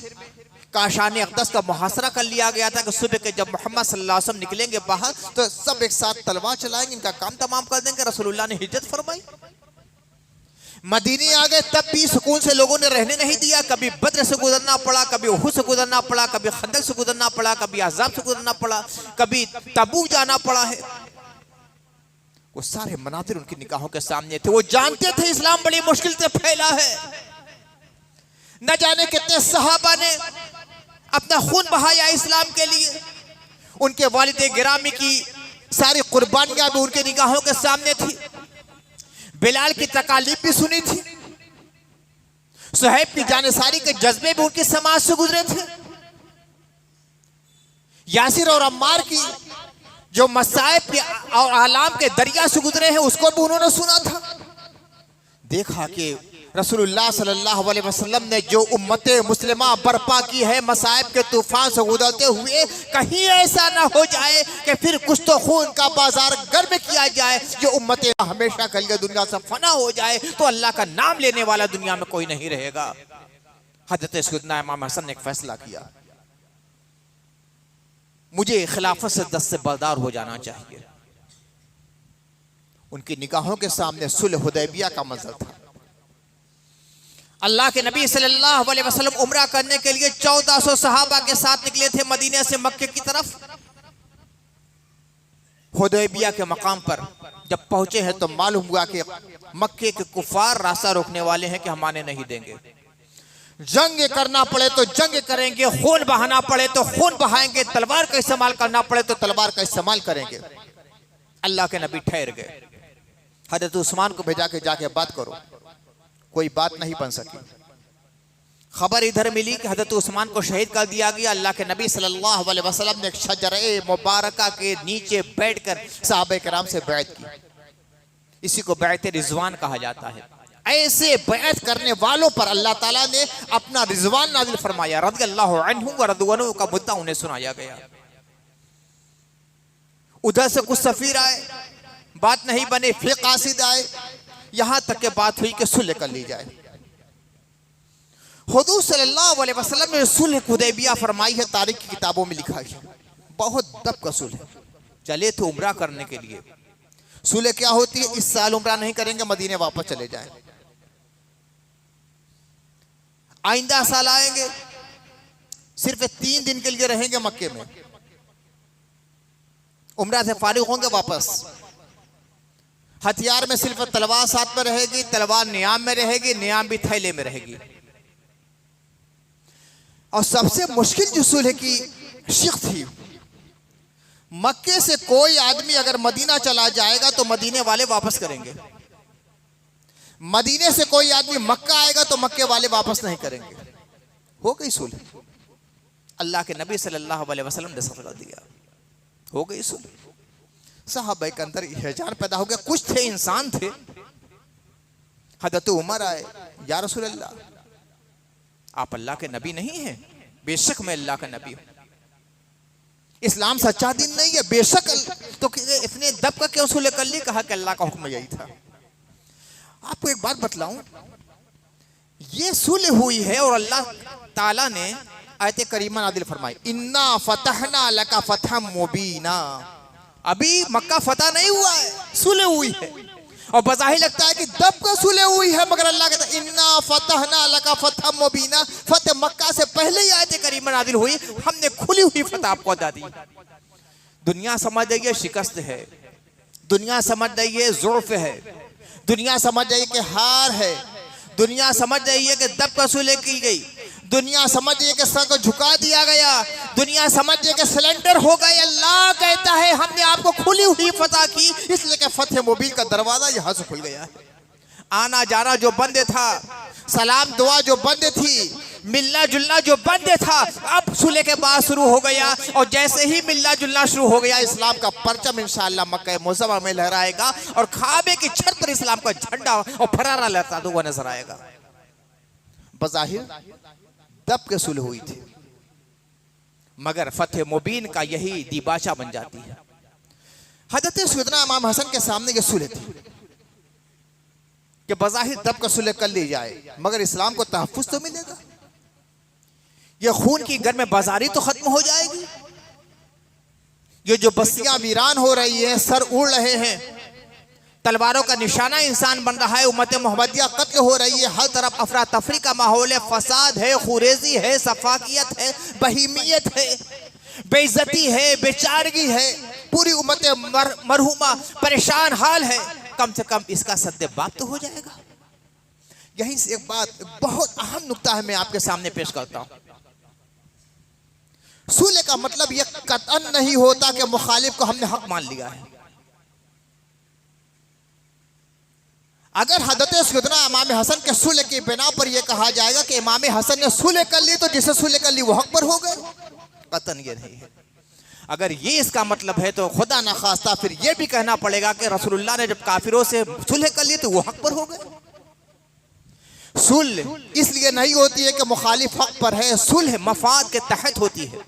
काशान अक़दस का मुहासरा कर लिया गया था कि सुबह के जब मोहम्मद सल्लल्लाहु अलैहि वसल्लम निकलेंगे बाहर तो सब एक साथ तलवार चलाएंगे, इनका काम तमाम कर देंगे। रसूलुल्लाह ने हिज्रत फरमाई, मदीने आ गए। तब भी सुकून से लोगों ने रहने नहीं दिया। कभी बद्र से गुजरना पड़ा, कभी उहुद से गुजरना पड़ा, कभी खंदक से गुजरना पड़ा, कभी अहज़ाब से गुजरना पड़ा, कभी तबूक जाना पड़ा है। वो सारे मनाज़िर उनकी निगाहों के सामने थे। वो जानते थे इस्लाम बड़ी मुश्किल से फैला है। न जाने कितने सहाबा ने अपना खून बहाया इस्लाम के लिए। उनके वालिद गिरामी की सारी कुर्बानियां भी उनके निगाहों के सामने थी। बिलाल की तकालीफ भी सुनी थी। सुहैब की जानिसारी के जज्बे भी उनकी समाज से गुजरे थे। यासिर और अम्मार की जो मसाइब के और आलाम के दरिया से गुजरे हैं उसको भी उन्होंने सुना था। देखा कि रसूलुल्लाह सल्लल्लाहु अलैहि वसल्लम ने जो उम्मत मुस्लिमा बर्पा की है मसाइब के तूफान से गुजरते हुए, कहीं ऐसा ना हो जाए कि फिर कुछ तो खून का बाजार गर्म किया जाए, जो उम्मत हमेशा के लिए दुनिया से फना हो जाए तो अल्लाह का नाम लेने वाला दुनिया में कोई नहीं रहेगा। हज़रत सैयदना इमाम हसन ने एक फैसला किया, मुझे खिलाफत से दस्तबरदार हो जाना चाहिए। उनकी निगाहों के सामने सुलह हुदैबिया का मंजर था। अल्लाह के नबी सल्लल्लाहु अलैहि वसल्लम उम्रा करने के लिए 1400 सहाबा के साथ निकले थे मदीने से मक्के की तरफ। हुदैबिया के मकाम पर जब पहुंचे हैं तो मालूम हुआ कि मक्के के कुफार रास्ता रोकने वाले हैं कि हम आने नहीं देंगे। जंग करना पड़े तो जंग करेंगे, खून बहाना पड़े तो खून बहाएंगे, तलवार का इस्तेमाल करना पड़े तो तलवार का इस्तेमाल करेंगे। अल्लाह के नबी ठहर गए। हज़रत उस्मान को भेजा के जाके बात करो, कोई बात नहीं बन सकी। खबर इधर मिली कि हज़रत उस्मान को शहीद कर दिया गया। अल्लाह के नबी सल्लल्लाहु अलैहि वसल्लम ने शजरे मुबारका के नीचे बैठकर सहाबा किराम से बैत की। इसी को बैत रिजवान कहा जाता है। ऐसे बैत करने वालों पर अल्लाह ताला ने अपना रिजवान नाजिल फरमाया। रज़ियल्लाहु अन्हु व रज़ू अन्हु का मुद्दा उन्हें सुनाया गया। उधर से कुछ सफीर आए, बात नहीं बने, फिर कासिद आए, यहां तक के बात हुई कि सुलह कर ली जाए। हुजूर सल्लल्लाहु अलैहि वसल्लम ने सुलह हुदैबिया फरमाई है, तारीख की किताबों में लिखा है। बहुत दब का सुलह। चले थे उम्रा करने के लिए। सुलह क्या होती है? इस साल उम्रा नहीं करेंगे, मदीने वापस चले जाएं। आइंदा साल आएंगे, सिर्फ 3 दिन के लिए रहेंगे मक्के में, उम्रा से फारिग होंगे वापस। हथियार में सिर्फ तलवार साथ में रहेगी, तलवार नियाम में रहेगी, नियाम भी थैले में रहेगी। और सबसे मुश्किल जो सुलह की शिक थी, मक्के से कोई आदमी अगर मदीना चला जाएगा तो मदीने वाले वापस करेंगे। मदीने से कोई आदमी मक्का आएगा तो मक्के वाले वापस नहीं करेंगे। हो गई सुलह। अल्लाह के नबी सल्लल्लाहु अलैहि वसल्लम ने फैसला दिया, हो गई सुलह। साहबा के अंदर हिजान पैदा हो गया। कुछ थे, इंसान थे। हज़रत उमर आए, या रसूल अल्लाह, आप अल्लाह के नबी नहीं हैं? बेशक मैं अल्लाह का नबी हूं। इस्लाम सच्चा दिन नहीं है, बेशक। तो इतने दब का क्यों सुलह कर ली? कहा कि अल्लाह का हुक्म यही था। आपको एक बात बतलाऊं, ये सुलह हुई है और अल्लाह ताला ने आयत करीमा नाज़िल फरमाई, इन्ना फतहना लका फतहम मुबीना। अभी मक्का फतह नहीं हुआ है, सुलह हुई है। और बज़ाहिर लगता है कि दब का सुलह हुई है, मगर अल्लाह कहता है इन्ना फतहना लका फतहम मुबीना। फतह मक्का से पहले ही आयत करीमा नाज़िल हुई, हमने खुली हुई फतह आपको अता दी। दुनिया समझ रही है शिकस्त है, दुनिया समझ रही है ज़ुर्फ है, दुनिया समझ रही है कि हार है, दुनिया समझ रही है कि दब का सुलह की गई, दुनिया समझ रही है कि सर को झुका दिया गया, दुनिया समझ रही है कि सिलेंडर हो गए। अल्लाह कहता है हमने आपको खुली हुई फतह की, इसलिए कि फतह मुबीन का दरवाजा यहां से खुल गया है। आना जाना जो बंद था, सलाम दुआ जो बंद थी, मिलना जुलना जो बंद था, अब सुलह के बाद शुरू हो गया। और जैसे ही मिलना जुलना शुरू हो गया, इस्लाम का परचम इंशाअल्लाह मक्का मुअज़्ज़मा में लहराएगा और खाबे की छत पर इस्लाम का झंडा और फरारा लहराता हुआ नजर आएगा। बज़ाहिर दब के सुलह हुई थी, मगर फतह मुबीन का यही दिबाचा बन जाती है। हजरत सैयदना इमाम हसन के सामने ये सुलह थी कि बज़ाहिर दब का सुलह कर ली जाए, मगर इस्लाम को तहफ़्फ़ुज़ तो मिलेगा। ये खून की घर में बाजारी तो खत्म हो जाएगी। ये जो बस्तियां वीरान हो रही हैं, सर उड़ रहे हैं, तलवारों का निशाना इंसान बन रहा है, उम्मत मोहम्मदिया कत्ल हो रही है, हर तरफ अफरा तफरी का माहौल है, फसाद है, खुरेजी है, सफाकियत है, बहीमियत है, बेइज्जती है, बेचारगी है, पूरी उम्मत मरहुमा परेशान हाल है। कम से कम इसका सद्देबाप तो हो जाएगा। यहीं से एक बात बहुत अहम नुक्ता है, मैं आपके सामने पेश करता हूं। सुलह का मतलब यह कतन नहीं होता कि मुखालिफ को हमने हक मान लिया है। अगर हजरत सैयदना इमाम हसन के सुलह की बिना पर यह कहा जाएगा कि इमाम हसन ने सुलह कर ली तो जिसे सुलह कर ली वो हक पर हो गए, कतन ये नहीं है। अगर ये इसका मतलब है तो खुदा ना खास्ता फिर ये भी कहना पड़ेगा कि रसूलुल्लाह ने जब काफिरों से सुलह कर ली तो वो हक पर हो गए। सुलह इसलिए नहीं होती है कि मुखालिफ हक पर है, सुलह मफाद के तहत होती है।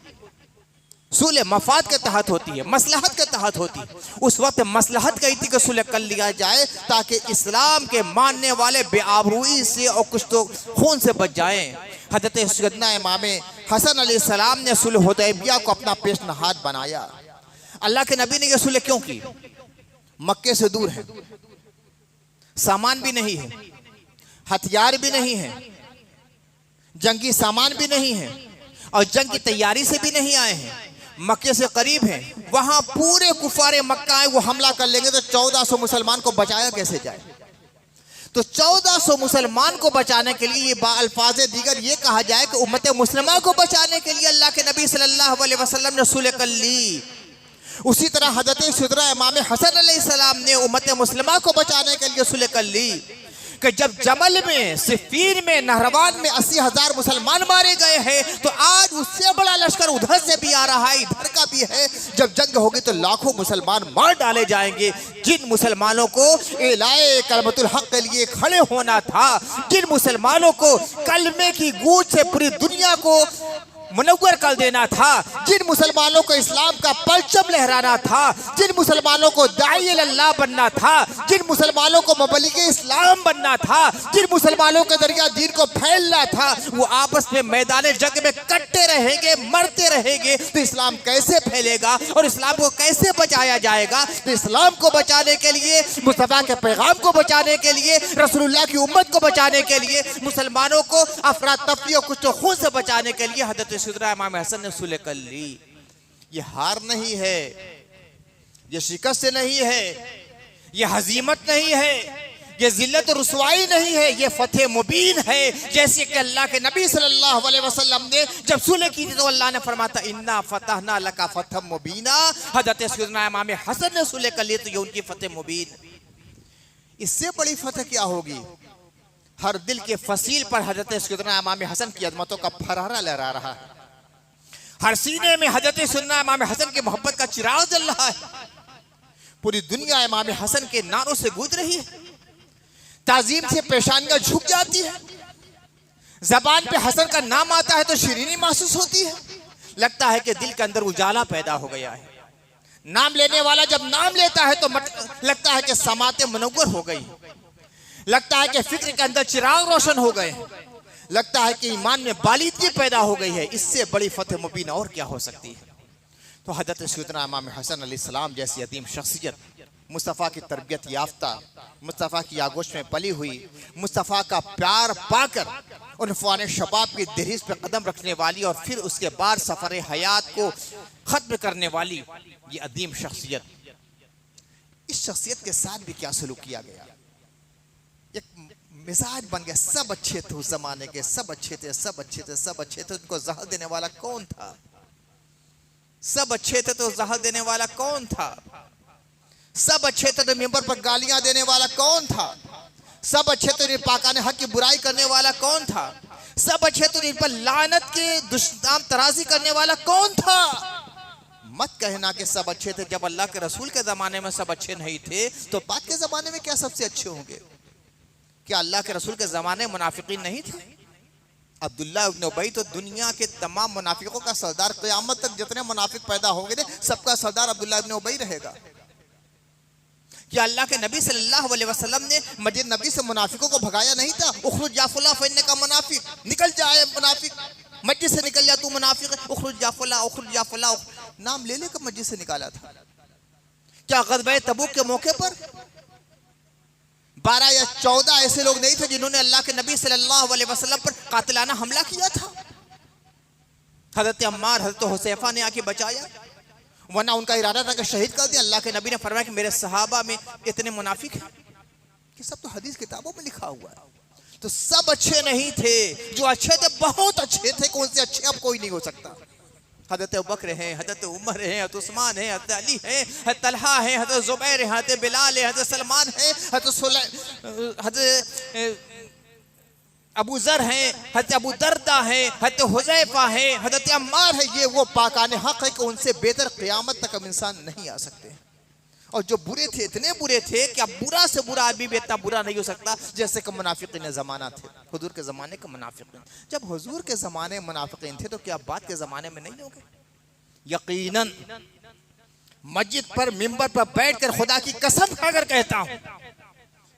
सुलह मफाद के तहत होती है, मसलहत के तहत होती है। उस वक्त मसलहत कहती कि सुलह कर लिया जाए ताकि इस्लाम के मानने वाले बेआबरूई से और कुछ तो खून से बच जाएं। हजरत सैयदना इमाम हसन अलैहिस्सलाम ने सुलह हुदैबिया को अपना पेशनहाद बनाया। अल्लाह के नबी ने यह सुलह क्यों की? मक्के से दूर है, सामान भी नहीं है, हथियार भी नहीं है, जंगी सामान भी नहीं है, और जंग की तैयारी से भी नहीं आए हैं, मक्के से करीब हैं। वहां पूरे कुफारे मक्का है, वो हमला कर लेंगे तो 1400 मुसलमान को बचाया कैसे जाए? तो 1400 मुसलमान को बचाने के लिए अल्फाज दीगर ये कहा जाए कि उम्मत मुस्लिमा को बचाने के लिए अल्लाह के नबी सल्लल्लाहु अलैहि वसल्लम ने सुलह कर ली। उसी तरह हजरत सैयदना इमाम हसन अलैहिस्सलाम ने उम्मत मुस्लिमा को बचाने के लिए सुलह कर ली कि जब जमल में, सिफीन में, नहरवान में 80,000 मुसलमान मारे गए हैं, तो आज उससे बड़ा लश्कर उधर से भी आ रहा है, इधर का भी है। जब जंग होगी तो लाखों मुसलमान मार डाले जाएंगे। जिन मुसलमानों को इलाए कलमतुल हक के लिए खड़े होना था, जिन मुसलमानों को कलमे की गूंज से पूरी दुनिया को मुनव्वर कर देना था, जिन मुसलमानों को इस्लाम का परचम लहराना था, जिन मुसलमानों को दाई अल्लाह बनना था, जिन मुसलमानों को मुबल्लिग इस्लाम बनना था, जिन मुसलमानों के जरिया दीन को फैलना था, वो आपस में मैदान जंग में कटते रहेंगे, मरते रहेंगे, तो इस्लाम कैसे फैलेगा और इस्लाम को कैसे बचाया जाएगा? तो इस्लाम को बचाने के लिए, मुस्तफा के पैगाम को बचाने के लिए, रसूलुल्लाह की उम्मत को बचाने के लिए, मुसलमानों को अफरा तफरी और कुछ तो खून से बचाने के लिए हजरत सैयदना इमाम हसन ने सुलह कर ली। ये हार नहीं है, ये शिकस्त नहीं है, ये हजीमत नहीं है, ये जिल्लत रुसवाई नहीं है, ये फतेह मुबीन है। जैसे कि अल्लाह के नबी सल्लल्लाहु अलैहि वसल्लम ने जब सुलह की तो अल्लाह ने फरमाता इन्ना फतहना लका फतह मुबीना। हजरत सैयदना इमाम हसन ने सुलह कर ली तो ये उनकी फतेह मुबीन। इससे बड़ी फतह क्या होगी? हर दिल के फसील पर हजरत सैयदना इमाम हसन की अजमतों का फरारा लहरा रहा है। हर सीने में हजरत सैयदना इमाम हसन की मोहब्बत का चिराग जल रहा है। पूरी दुनिया इमाम हसन के नारों से गूंज रही है, ताजीम से पेशानियां झुक जाती है, जबान पे हसन का नाम आता है तो शिरीनी महसूस होती है। लगता है कि दिल के अंदर उजाला पैदा हो गया है। नाम लेने वाला जब नाम लेता है तो लगता है कि समाते मुनव्वर हो गई, लगता है कि फिक्र के अंदर चिराग रोशन हो गए, लगता है कि ईमान में बालिदगी पैदा हो गई है। इससे बड़ी फतेह मुबीन और क्या हो सकती है? तो हजरत सैयदना इमाम हसन अलैहिस्सलाम जैसी अदीम शख्सियत, मुस्तफ़ा की तरबियत याफ्ता, मुस्तफ़ा की आगोश में पली हुई, मुस्तफ़ा का प्यार पाकर उन्फान शबाब की दहलीज पे कदम रखने वाली और फिर उसके बाद सफ़र हयात को ख़त्म करने वाली ये अदीम शख्सियत, इस शख्सियत के साथ भी क्या सलूक किया गया? एक मिजाज बन गया। सब अच्छे थे उस जमाने के, सब अच्छे थे, सब अच्छे थे, सब अच्छे थे। उनको जहर देने वाला कौन था? सब अच्छे थे तो जहर देने वाला कौन था? सब अच्छे थे तो मेंबर पर गालियां देने वाला कौन था? सब अच्छे तो पाकाने हक की बुराई करने वाला कौन था? सब अच्छे तो इन पर लानत के दुश्मन तराजी करने वाला कौन था? मत कहना कि सब अच्छे थे। जब अल्लाह के रसूल के जमाने में सब अच्छे नहीं थे तो बाद के जमाने में क्या सबसे अच्छे होंगे? क्या अल्लाह के रसूल के जमाने मुनाफिकीन नहीं थे? अब्दुल्ला इब्न उबई तो दुनिया के तमाम मुनाफिकों का सरदार, क़यामत तक जितने मुनाफिक पैदा होंगे सबका सरदार अब्दुल्ला इब्न उबई रहेगा। कि अल्लाह के नबी सल्लल्लाहु अलैहि वसल्लम ने मस्जिद नबी से मुनाफिकों को भगाया नहीं था। उखरुज या फुला फइन्ने का मुनाफिक, निकल जाए मुनाफिक, मस्जिद से निकल जा तू मुनाफिक है। उखरुज या फुला, उखरुज या फुला, नाम ले लेकर मस्जिद से निकाला था। क्या ग़ज़वा तबूक के मौके पर 12 या 14 ऐसे लोग नहीं थे जिन्होंने अल्लाह के नबी सल्लल्लाहु अलैहि वसल्लम पर कातिलाना हमला किया था? हजरत अम्मार, हजरत हुसैफा ने आके बचाया, वरना उनका इरादा था कि शहीद कर दिया। अल्लाह के नबी ने फरमाया कि मेरे सहाबा में इतने मुनाफिक हैं कि सब तो हदीस किताबों में लिखा हुआ है। तो सब अच्छे नहीं थे, जो अच्छे थे बहुत अच्छे थे। कौन से अच्छे अब कोई नहीं हो सकता। हजरत अबू बकर हैं, हजरत उमर हैं, हजरत उस्मान हैं, हजरत अली हैं, हजरत तलहा हैं, हजरत जुबैर हैं, हजरत बिलाल हैं, हजरत सलमान हैं, हजरत अबू जर हैं, हजरत अबू दर्दा हैं, हजरत हुज़ैफा हैं, हजरत अम्मार है। ये वो पाकाने हक है कि उनसे बेहतर क़यामत तक अब इंसान नहीं आ सकते। और जो बुरे थे इतने बुरे थे कि अब बुरा से बुरा आदमी भी इतना बुरा नहीं हो सकता जैसे कि मुनाफिकीन ज़माना थे। हुजूर के ज़माने के मुनाफिकीन, जब हुजूर के ज़माने मुनाफिकीन थे तो क्या बात के ज़माने में नहीं होंगे? यकीनन मस्जिद पर मिंबर पर बैठकर खुदा की कसम खाकर कहता हूँ,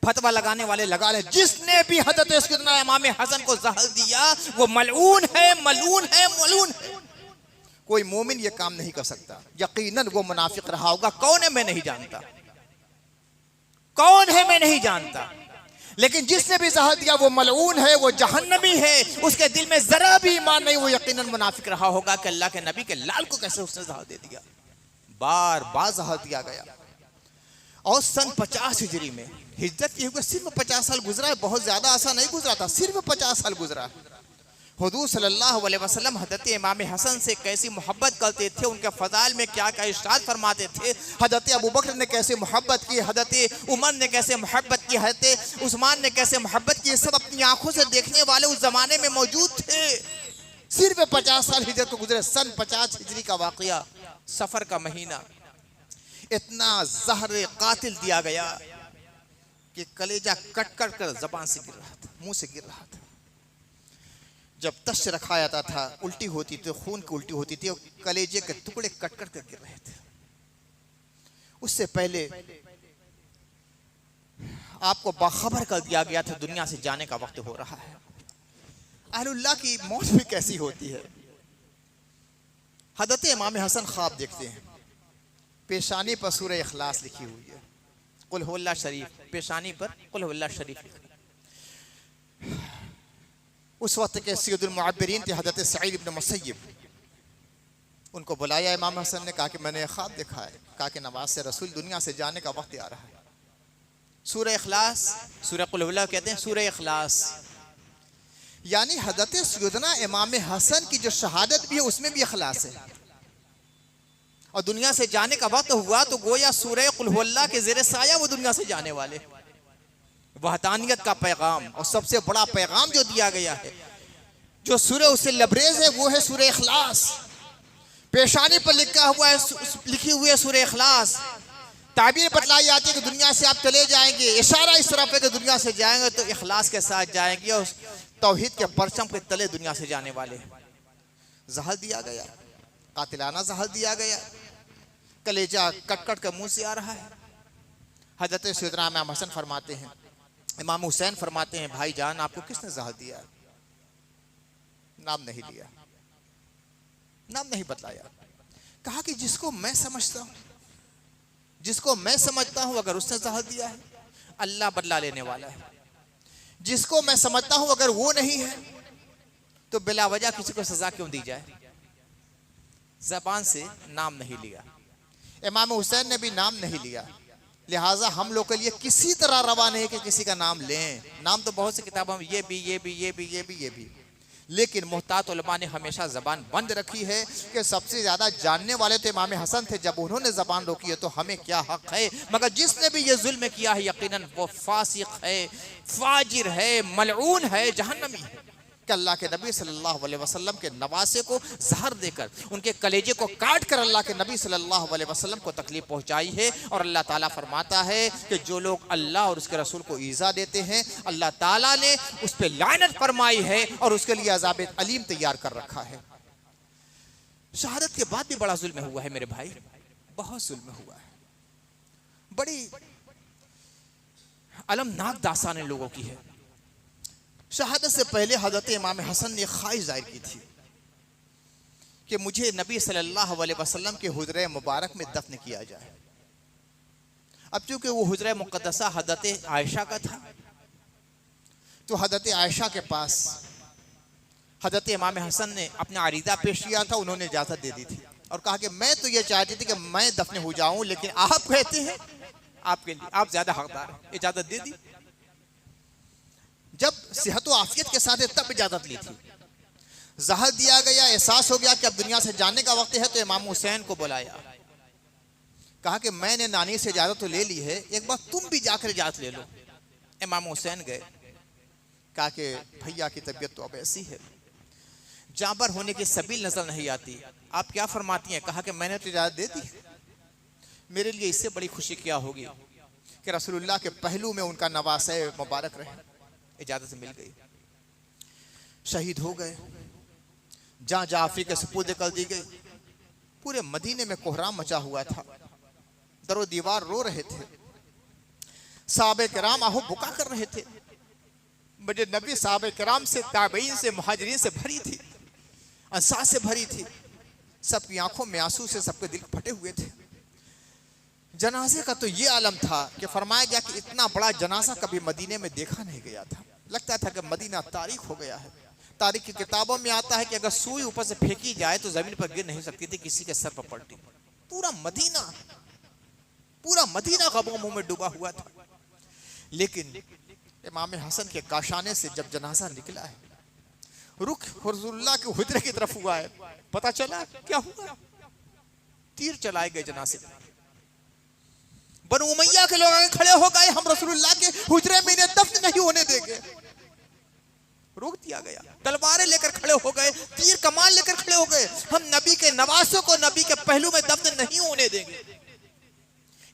फतवा लगाने वाले लगा ले, जिसने भी हजरत सैयदना इमाम हसन को जहर दिया वो मलऊन है, मलऊन है, मलऊन है। कोई मोमिन ये काम नहीं कर सकता। यकीनन वो मुनाफिक रहा होगा। कौन है मैं नहीं जानता, कौन है मैं नहीं जानता, लेकिन जिसने भी जहर दिया वो मलऊन है, वो जहन्नमी है। उसके दिल में जरा भी ईमान नहीं, वो यकीनन मुनाफिक रहा होगा कि अल्लाह के नबी के लाल को कैसे उसने जहर दे दिया। बार बार जहर दिया गया। और सन 50 हिजरी में हिजरत की हुई, सिर्फ 50 साल गुजरा है, बहुत ज्यादा आसान नहीं गुजरा था, सिर्फ 50 साल गुजरा। हुजूर सल्लल्लाहु अलैहि वसल्लम हजरत इमाम हसन से कैसी मोहब्बत करते थे, उनके फ़ज़ाइल में क्या क्या इरशाद फरमाते थे। हजरत अबू बकर ने कैसे मोहब्बत की, हजरत उमर ने कैसे मोहब्बत की, हजरत उस्मान ने कैसे मोहब्बत की, सब अपनी आंखों से देखने वाले उस जमाने में मौजूद थे। सिर्फ 50 साल हिजरत को गुजरे। सन 50 हिजरी का वाक़या, सफ़र का महीना, इतना जहर कातिल दिया गया कि कलेजा कट कट कर जबान से गिर रहा था, मुंह से गिर रहा था। जब तश रखा जाता था, उल्टी होती थी, खून की उल्टी होती थी, और कलेजे के टुकड़े कट कट कर गिर रहे थे। उससे पहले आपको बाखबर कर दिया गया था दुनिया से जाने का वक्त हो रहा है। अहलुल्लाह की मौत भी कैसी होती है। हजरत इमाम हसन ख्वाब देखते हैं, पेशानी पर सूरह इखलास लिखी हुई है, कुल हुवल्लाह शरीफ, पेशानी पर कुल हुवल्लाह शरीफ लिखा। उस वक्त के सैयदुल मुअब्बिरीन थे हजरत सईद इब्न मुसय्यब। उनको बुलाया इमाम हसन ने, कहा कि मैंने ख्वाब देखा है। कहा कि नवाज से रसूल दुनिया से जाने का वक्त आ रहा है। सूरह इखलास, सूरह कुल हुवल्लाह कहते हैं सूरह इखलास, यानी हजरत सैयदना इमाम हसन की जो शहादत भी है उसमें भी इखलास है। और दुनिया से जाने का वक्त हुआ तो गोया सूरह कुल हुवल्लाह के ज़ेरे साया वो दुनिया से जाने वाले। वहदानियत का पैगाम और सबसे बड़ा पैगाम जो दिया गया है, जो सूरह उससे लबरेज है, वो है सूरह इखलास। पेशानी पर लिखा हुआ है, लिखी हुई है सूरह इखलास। ताबीर बतलाई जाती है कि दुनिया से आप चले जाएंगे, इशारा इस तरफ है कि दुनिया से जाएंगे तो इखलास के साथ जाएंगे और तौहीद के परचम के तले दुनिया से जाने वाले। जहर दिया गया, कातिलाना जहर दिया गया, कलेजा कट कट कर मुंह से आ रहा है। हजरत सैयदना इमाम हसन फरमाते हैं, इमाम हुसैन फरमाते हैं, भाई जान आपको किसने जहर दिया? नाम नहीं लिया, नाम नहीं बतलाया। कहा कि जिसको मैं समझता हूं, जिसको मैं समझता हूं अगर उसने जहर दिया है, अल्लाह बदला लेने वाला है। जिसको मैं समझता हूं अगर वो नहीं है तो बिला वजह किसी को सजा क्यों दी जाए? ज़बान से नाम नहीं लिया। इमाम हुसैन ने भी नाम नहीं लिया, लिहाजा हम लोग के लिए किसी तरह रवा नहीं कि किसी का नाम लें। नाम तो बहुत सी किताबों में ये भी, ये भी, ये भी, ये भी, ये भी, लेकिन मुहतात उलमा ने हमेशा ज़बान बंद रखी है कि सबसे ज़्यादा जानने वाले तो इमाम हसन थे। जब उन्होंने ज़बान रोकी है तो हमें क्या हक़ है? मगर जिसने भी ये जुल्म किया है यकीनन वो फासिक है, फाजिर है, मलऊन है, जहन्नमी है। कि अल्लाह के नबी सल्लल्लाहु अलैहि वसल्लम के नवासे को जहर देकर, उनके कलेजे को काट कर अल्लाह के नबी सल्लल्लाहु अलैहि वसल्लम को तकलीफ पहुंचाई है। और अल्लाह ताला फरमाता है कि जो लोग अल्लाह और उसके रसूल को ईज़ा देते हैं, अल्लाह ताला ने उस पर लानत फरमाई है और उसके लिए अज़ाब अलीम तैयार कर रखा है। शहादत के बाद भी बड़ा जुल्म हुआ है मेरे भाई, बहुत जुल्म हुआ है। बड़ी अलमनाक दास्तान इन लोगों की है। शहादत से पहले हजरत इमाम हसन ने ख्वाहिश जाहिर की थी कि मुझे नबी सल्लल्लाहु अलैहि वसल्लम के हुजरे मुबारक में दफन किया जाए। अब चूंकि वो हुजरे मुक़द्दसा हजरत आयशा का था, तो हजरत आयशा के पास हजरत इमाम हसन ने अपना अरीदा पेश किया था। उन्होंने इजाज़त दे दी थी और कहा कि मैं तो ये चाहती थी कि मैं दफन हो जाऊं, लेकिन आप कहते हैं आपके लिए आप ज्यादा हकदार हैं। इजाज़त दे दी। जब सेहत व आफियत के साथ तब इजाज़त ली थी। ज़हर दिया गया, एहसास हो गया कि अब दुनिया से जाने का वक्त है, तो इमाम हुसैन को बुलाया। कहा कि मैंने नानी से इजाज़त तो ले ली है, एक बार तुम भी जाकर इजाज़त ले लो। इमाम हुसैन गए। कहा कि भैया की तबीयत तो अब ऐसी है, जाबर होने की सबील नजर नहीं आती, आप क्या फरमाती हैं? कहा कि मैंने तो इजाज़त दे दी। मेरे लिए इससे बड़ी खुशी क्या होगी कि रसूलुल्लाह के पहलू में उनका नवासे मुबारक रहे। इजाज़त मिल गई। शहीद हो गए। जहाँ जाफरी के सपूत कर दी गई। पूरे मदीने में कोहराम मचा हुआ था। दरो दीवार रो रहे थे। साहबे किराम आहो बुका कर रहे थे। मुझे नबी साहबे किराम से, ताबईन से, मुहाजिरीन से भरी थी, अंसार से भरी थी। सबकी आंखों में आंसू से सबके दिल फटे हुए थे। जनाजे का तो ये आलम था कि फरमाया गया कि इतना बड़ा जनाजा कभी मदीने में देखा नहीं गया था। लगता था कि मदीना तारीख हो गया है। तारीख की किताबों में आता है कि अगर सुई ऊपर से फेंकी जाए तो जमीन पर गिर नहीं सकती थी, किसी के सर पर पलटी। पूरा मदीना ग़मों मुंह में डूबा हुआ था। लेकिन इमाम हसन के काशाने से जब जनाजा निकला है, रुख रसूलुल्लाह के हुजरे की तरफ हुआ है। पता चला क्या हुआ? तीर चलाए गए जनाजे में। बनु उमैया के लोग आगे खड़े हो गए, हम रसूलुल्लाह के हुजरे में इन्हें दफन नहीं होने देंगे। रोक दिया गया। तलवारें लेकर खड़े हो गए, तीर कमान लेकर खड़े हो गए, हम नबी के नवासों को नबी के पहलू में दफन नहीं होने देंगे।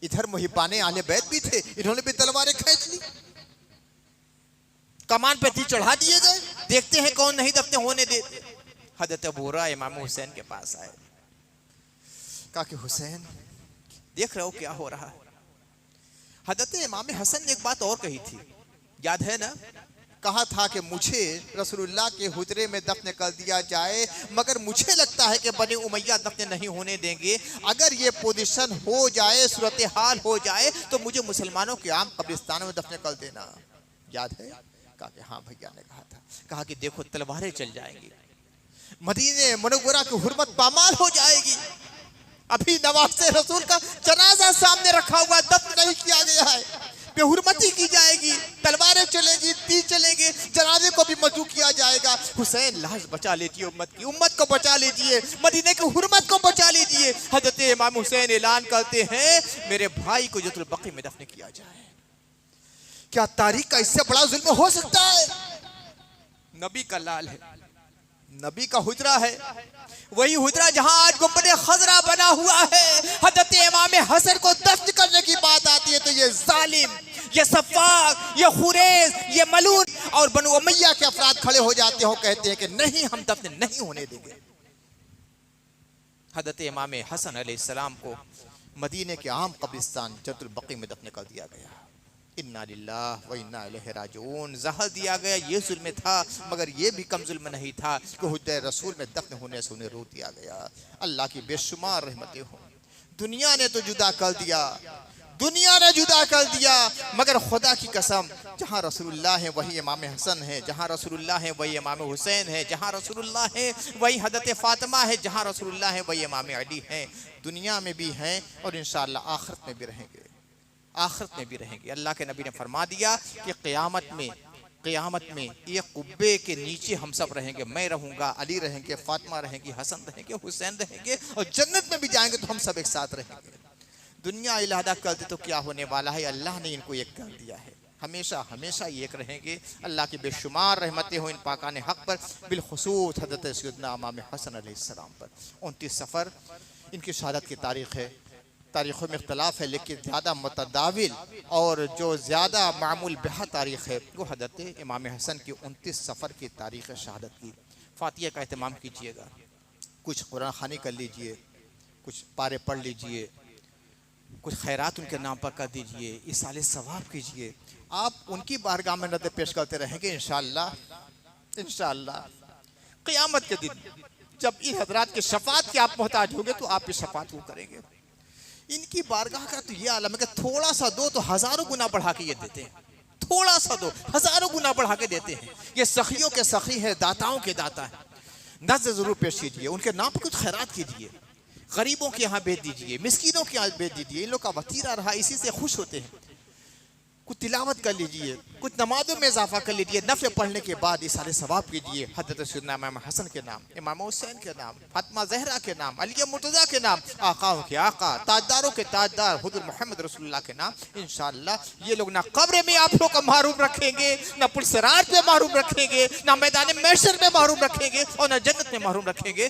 इधर मुहिब्बाने आले बैत भी थे, इन्होंने भी तलवारें खींच ली। कमान पे तीर चढ़ा दिए गए। देखते हैं कौन नहीं दफन होने देते। हजरत अबू हुरैरा इमाम हुसैन के पास आए। कहा कि हुसैन देख रहे हो क्या हो रहा है? हजरत इमाम हसन ने एक बात और कही थी, याद है ना? कहा था कि मुझे रसूलुल्लाह के हुजरे में दफन कर दिया जाए, मगर मुझे लगता है कि बनी उमैया दफन नहीं होने देंगे। अगर ये पोजीशन हो जाए, सूरत हाल हो जाए, तो मुझे मुसलमानों के आम कब्रिस्तानों में दफन कर देना। याद है? कहा कि हाँ भैया ने कहा था। कहा कि देखो तलवारें चल जाएंगी, मदीने मुनव्वरा की हुर्मत पामाल हो जाएगी। अभी नवासे रसूल का जनाजा सामने रखा हुआ, दफन नहीं किया गया है, बेहुरमती की जाएगी, तलवारें चलेंगी, तीर चलेंगे, जनाजे को भी मजू किया जाएगा। हुसैन लाश बचा लीजिए, उम्मत को बचा लीजिए, मदीने की हुर्मत को बचा लीजिए। हजरत इमाम हुसैन ऐलान करते हैं मेरे भाई को जतुल बकी में दफन किया जाए। क्या तारीख का इससे बड़ा जुल्म हो सकता है? नबी का लाल है, नबी का हुजरा है, वही हुजरा जहां आज गुंबद खजरा बना हुआ है। हजरत इमाम हसन को दफन करने की बात आती है तो ये जालिम, ये सफाक, ये खुरेज, ये मलून और बनु उमैया के अफराद खड़े हो जाते हो, कहते हैं कि नहीं हम दफन नहीं होने देंगे। हजरत इमाम हसन अलैहिस्सलाम को मदीने के आम कब्रिस्तान जतुल बकी में दफन कर दिया गया। इन्ना लिल्लाह व इन्ना इलैहि राजिऊन। ज़हर दिया गया, ये जुल्म था, मगर ये भी कम जुल्म नहीं था कि हुज्जे रसूल में दफन होने से उन्हें रोक दिया गया। अल्लाह की बेशुमार रहमतें हो। दुनिया ने तो जुदा कर दिया, दुनिया ने जुदा कर दिया, मगर खुदा की कसम जहाँ रसूलुल्लाह है वही इमाम हसन है, जहाँ रसूलुल्लाह है वही इमाम हुसैन है, जहाँ रसूलुल्लाह है वही हजरत फातिमा है, जहाँ रसूलुल्लाह है वही इमाम अली है। दुनिया में भी हैं और इंशाअल्लाह आखिरत में भी रहेंगे, आखिरत में भी रहेंगे। अल्लाह के नबी ने फरमा दिया कि क़यामत में ये कुब्बे के नीचे हम सब रहेंगे। मैं रहूँगा, अली रहेंगे, फातिमा रहेंगी, हसन रहेंगे, हुसैन रहेंगे और जन्नत में भी जाएंगे तो हम सब एक साथ रहेंगे। दुनिया अलहदा कर दे तो क्या होने वाला है? अल्लाह ने इनको एक कर दिया है, हमेशा हमेशा ये एक रहेंगे। अल्लाह की बेशुमार रहमतें हो इन पाकाने हक़ पर, बिलखुसूस हज़रत सैयदना इमाम हसन अलैहिस्सलाम पर। 29 सफ़र इनकी शहादत की तारीख़ है। तारीख़ों में इख्तलाफ है, लेकिन ज़्यादा मतदाविल और जो ज़्यादा मामूल बिहा तारीख़ है वो हज़रत इमाम हसन की 29 सफ़र की तारीख़ शहादत की। फ़ातिहा का एहतमाम कीजिएगा, कुछ कुरान ख़वानी कर लीजिए, कुछ पारे पढ़ लीजिए, कुछ खैरात उनके नाम पर कर दीजिए, इसाले सवाब कीजिए। आप उनकी बारगाह में नज़र पेश करते रहेंगे इंशाअल्लाह। इंशाअल्लाह क़यामत के दिन जब इन हजरात के शफात के आप मोहताज होंगे तो आप इस शफात को करेंगे। इनकी बारगाह का तो ये आलम है कि थोड़ा सा दो तो हजारों गुना बढ़ा के ये देते हैं, थोड़ा सा दो हजारों गुना बढ़ा के देते हैं। ये सखियों के सखी है, दाताओं के दाता है। नज़र जरूर पेश कीजिए, उनके नाम पर कुछ खैरात कीजिए, गरीबों के यहाँ भेज दीजिए, मिस्किनों के यहाँ भेज दीजिए। इन लोग का वतीरा रहा, इसी से खुश होते हैं। कुछ तिलावत कर लीजिए, कुछ नमाजों में इजाफा कर लीजिए, नफ़ल पढ़ने के बाद ये सारे सवाब कीजिए। हज़रत सैयदना इमाम हसन के नाम, इमाम हुसैन के नाम, फातिमा ज़हरा के नाम, अली मुर्तज़ा के नाम, आकाओं के आका, ताजदारों के ताजदार हुज़ूर मोहम्मद रसूलुल्लाह के नाम। इंशाअल्लाह ये लोग ना कब्र में आप लोग को महरूम रखेंगे, ना पुलसरात में महरूम रखेंगे, ना मैदान महशर में महरूम रखेंगे और ना जन्नत में महरूम रखेंगे।